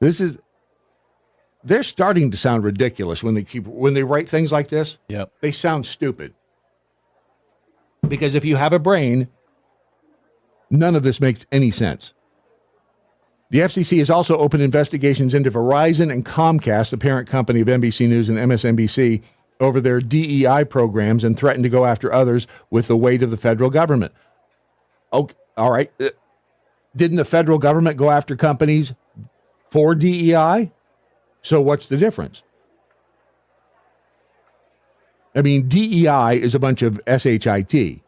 They're starting to sound ridiculous when they write things like this. Yep. They sound stupid. Because if you have a brain, none of this makes any sense. The FCC has also opened investigations into Verizon and Comcast, the parent company of NBC News and MSNBC, over their DEI programs and threatened to go after others with the weight of the federal government. Okay, all right. Didn't the federal government go after companies for DEI? So what's the difference? I mean, DEI is a bunch of SHIT.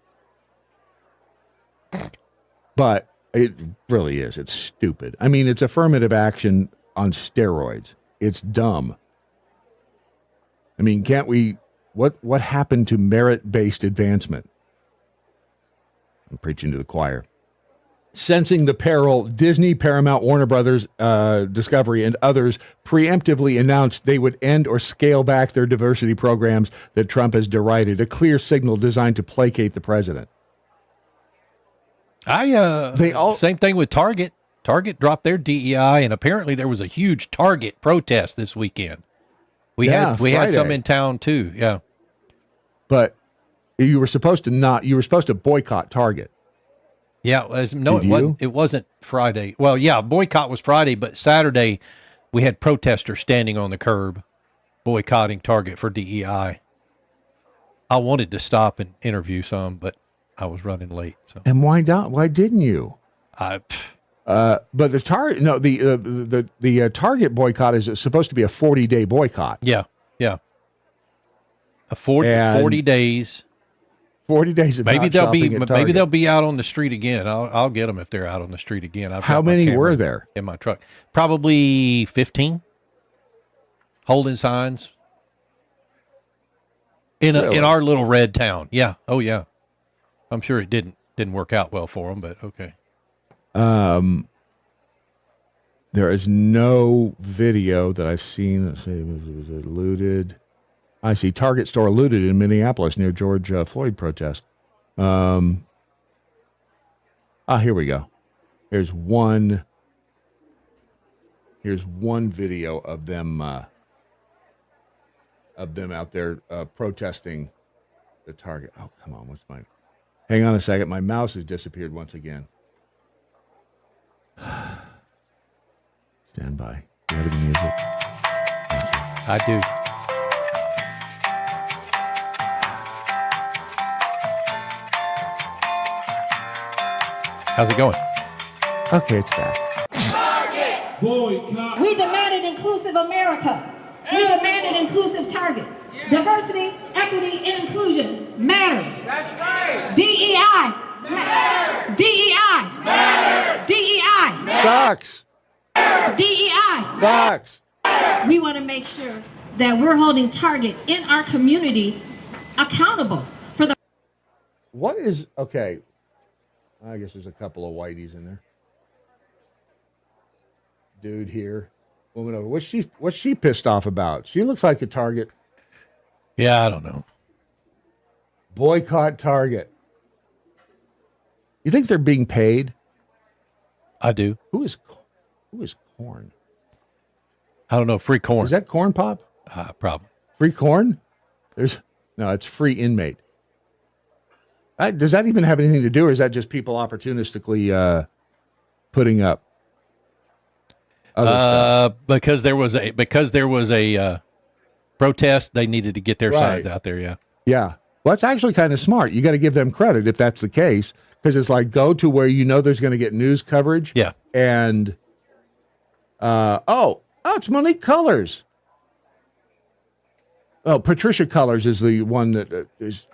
But it really is. It's stupid. I mean, it's affirmative action on steroids. It's dumb. I mean, can't we... What happened to merit-based advancement? I'm preaching to the choir. Sensing the peril, Disney, Paramount, Warner Brothers, Discovery, and others preemptively announced they would end or scale back their diversity programs that Trump has derided, a clear signal designed to placate the president. Same thing with Target. Target dropped their DEI, and apparently there was a huge Target protest this weekend. We had some in town too. Yeah, but you were supposed to boycott Target. Yeah, it wasn't Friday. Well, yeah, boycott was Friday, but Saturday we had protesters standing on the curb boycotting Target for DEI. I wanted to stop and interview some, but I was running late. So. And why didn't you? But the Target boycott is supposed to be a 40-day boycott. Yeah. A 40 days. 40 days of maybe they'll be out on the street again. I'll get them if they're out on the street again. How many were there in my truck? Probably 15 holding signs in our little red town. Yeah. Oh yeah. I'm sure it didn't work out well for them, but okay. There is no video that I've seen. Let's see, was it looted? I see Target store looted in Minneapolis near George Floyd protest. Here we go. Here's one video of them out there protesting the Target. Oh, come on, what's mine? Hang on a second. My mouse has disappeared once again. Stand by. Do you have any music? I do. How's it going? Okay, it's back. Target! Boycott! We demanded inclusive America. We demanded inclusive Target. Yeah. Diversity, equity, and inclusion matters. That's right. DEI matters. DEI matters. DEI sucks. DEI sucks. We want to make sure that we're holding Target in our community accountable for the. What is okay? I guess there's a couple of whiteys in there. Dude here, woman over. What's she pissed off about? She looks like a Target. Yeah, I don't know. Boycott Target. You think they're being paid? I do. Who is corn? I don't know. Free corn. Is that corn pop? Problem. Free corn? It's free inmate. Does that even have anything to do, or is that just people opportunistically putting up other stuff? Because there was a protest, they needed to get their signs out there. Yeah. Yeah. Well, that's actually kind of smart. You got to give them credit if that's the case, because it's like go to where you know there's going to get news coverage. Yeah. And it's Monique Cullors. Oh, Patricia Cullors is the one that is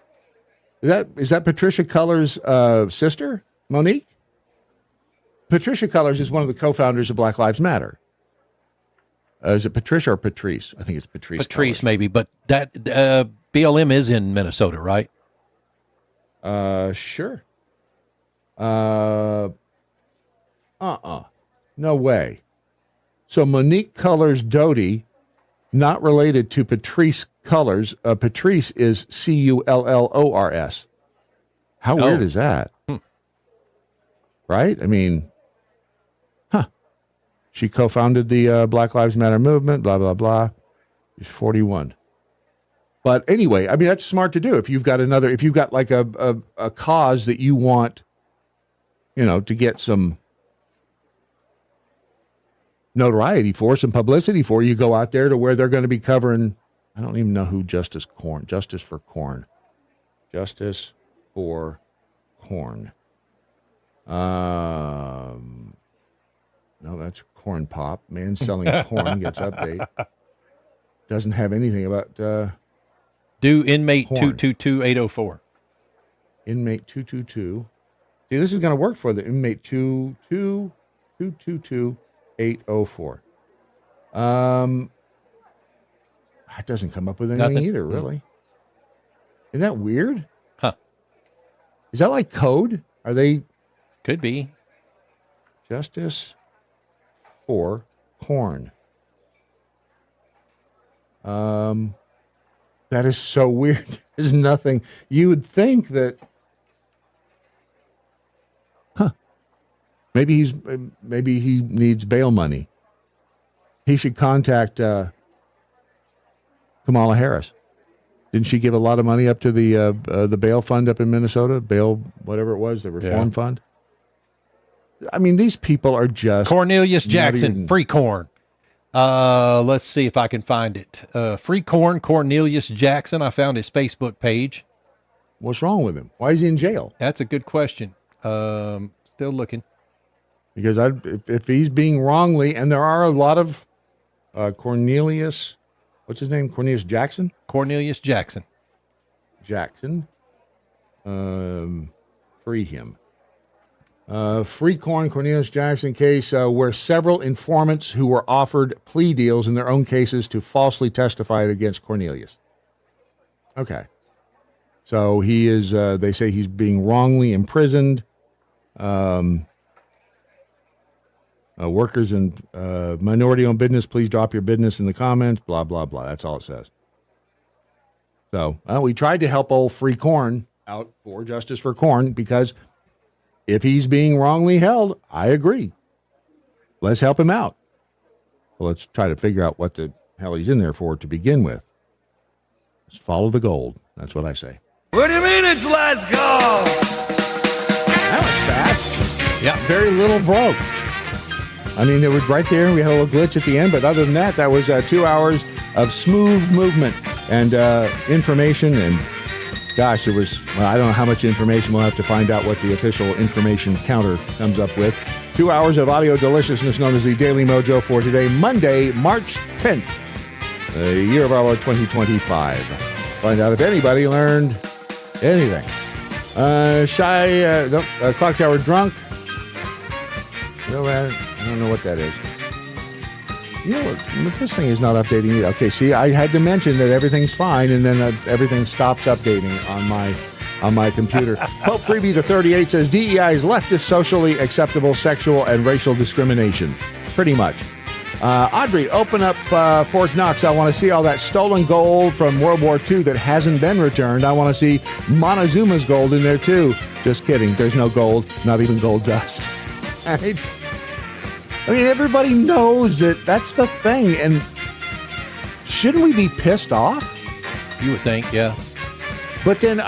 that Patricia Cullors' sister, Monique? Patricia Cullors is one of the co-founders of Black Lives Matter. Is it Patricia or Patrice? I think it's Patrice. Patrice, maybe, but that BLM is in Minnesota, right? Sure. No way. So Monique Cullors Doty, not related to Patrice Cullors. Patrice is Cullors. How weird is that? Right? I mean, she co-founded the Black Lives Matter movement, blah, blah, blah. She's 41. But anyway, I mean, that's smart to do. If you've got like a cause that you want, to get some notoriety for, some publicity for, you go out there to where they're going to be covering, I don't even know who Justice for Corn. No, that's Corn Pop. Man selling corn gets update. Doesn't have anything about do inmate 222804. Inmate 222. See, this is going to work for the inmate 222804. It doesn't come up with anything either, really. Isn't that weird? Huh. Is that like code? Are they? Could be. Justice for Corn. That is so weird. There's nothing. You would think that. Maybe he needs bail money. He should contact Kamala Harris. Didn't she give a lot of money up to the bail fund up in Minnesota? Bail, whatever it was, the reform fund. I mean, these people are just Cornelius Jackson, free corn. Let's see if I can find it. Free corn, Cornelius Jackson. I found his Facebook page. What's wrong with him? Why is he in jail? That's a good question. Still looking. Because if he's being wrongly, and there are a lot of Cornelius, what's his name? Cornelius Jackson? Cornelius Jackson. Free him. Free corn, Cornelius Jackson case where several informants who were offered plea deals in their own cases to falsely testify against Cornelius. Okay. So he is, they say he's being wrongly imprisoned. Workers and minority-owned business, please drop your business in the comments, blah, blah, blah. That's all it says. So we tried to help old Free Corn out for Justice for Corn because if he's being wrongly held, I agree. Let's help him out. Well, let's try to figure out what the hell he's in there for to begin with. Let's follow the gold. That's what I say. What do you mean it's let's go? That was fast. Yeah. Very little broke. I mean, it was right there. We had a little glitch at the end, but other than that, that was 2 hours of smooth movement and information. And gosh, it was, well, I don't know how much information. We'll have to find out what the official information counter comes up with. 2 hours of audio deliciousness known as the Daily MoJo for today, Monday, March 10th, the year of our Lord 2025. Find out if anybody learned anything. Clock Tower drunk. I don't know what that is. You know what? This thing is not updating either. Okay, see, I had to mention that everything's fine, and then everything stops updating on my computer. Pope Freebie the 38 says DEI is leftist, socially acceptable, sexual, and racial discrimination. Pretty much. Audrey, open up Fort Knox. I want to see all that stolen gold from World War II that hasn't been returned. I want to see Montezuma's gold in there, too. Just kidding. There's no gold, not even gold dust. Right? I mean, everybody knows that that's the thing, and shouldn't we be pissed off? You would think, yeah. But then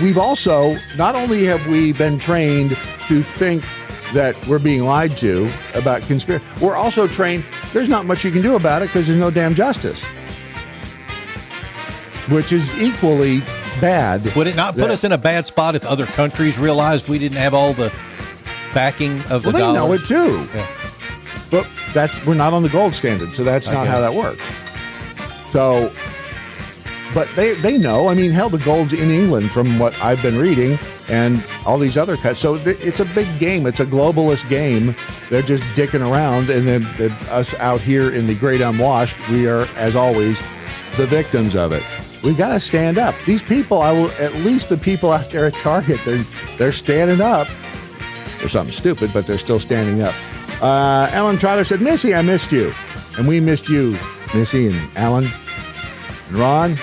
we've also, not only have we been trained to think that we're being lied to about conspiracy, we're also trained there's not much you can do about it because there's no damn justice. Which is equally bad. Would it not put us in a bad spot if other countries realized we didn't have all the backing of the Well, they dollar? know it too. Yeah. But we're not on the gold standard, so that's not how that works. So, but they know. I mean, hell, the gold's in England from what I've been reading, and all these other cuts. So it's a big game. It's a globalist game. They're just dicking around, and then us out here in the great unwashed, we are, as always, the victims of it. We got to stand up. These people, at least the people out there at Target, they're standing up. There's something stupid, but they're still standing up. Ellen Trotter said, Missy, I missed you. And we missed you, Missy and Alan and Ron.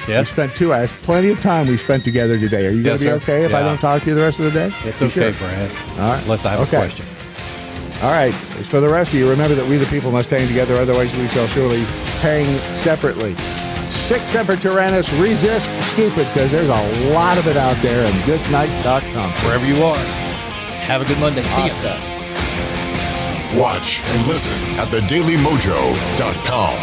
Yes. We spent 2 hours. Plenty of time we spent together today. Are you going to be okay if I don't talk to you the rest of the day? It's You okay, sure? Brad. All right. Unless I have a question. All right. As for the rest of you, remember that we the people must hang together, otherwise we shall surely hang separately. Sic semper tyrannis, resist stupid, because there's a lot of it out there, and goodnight.com. Wherever you are. Have a good Monday. See ya. Watch and listen at thedailymojo.com.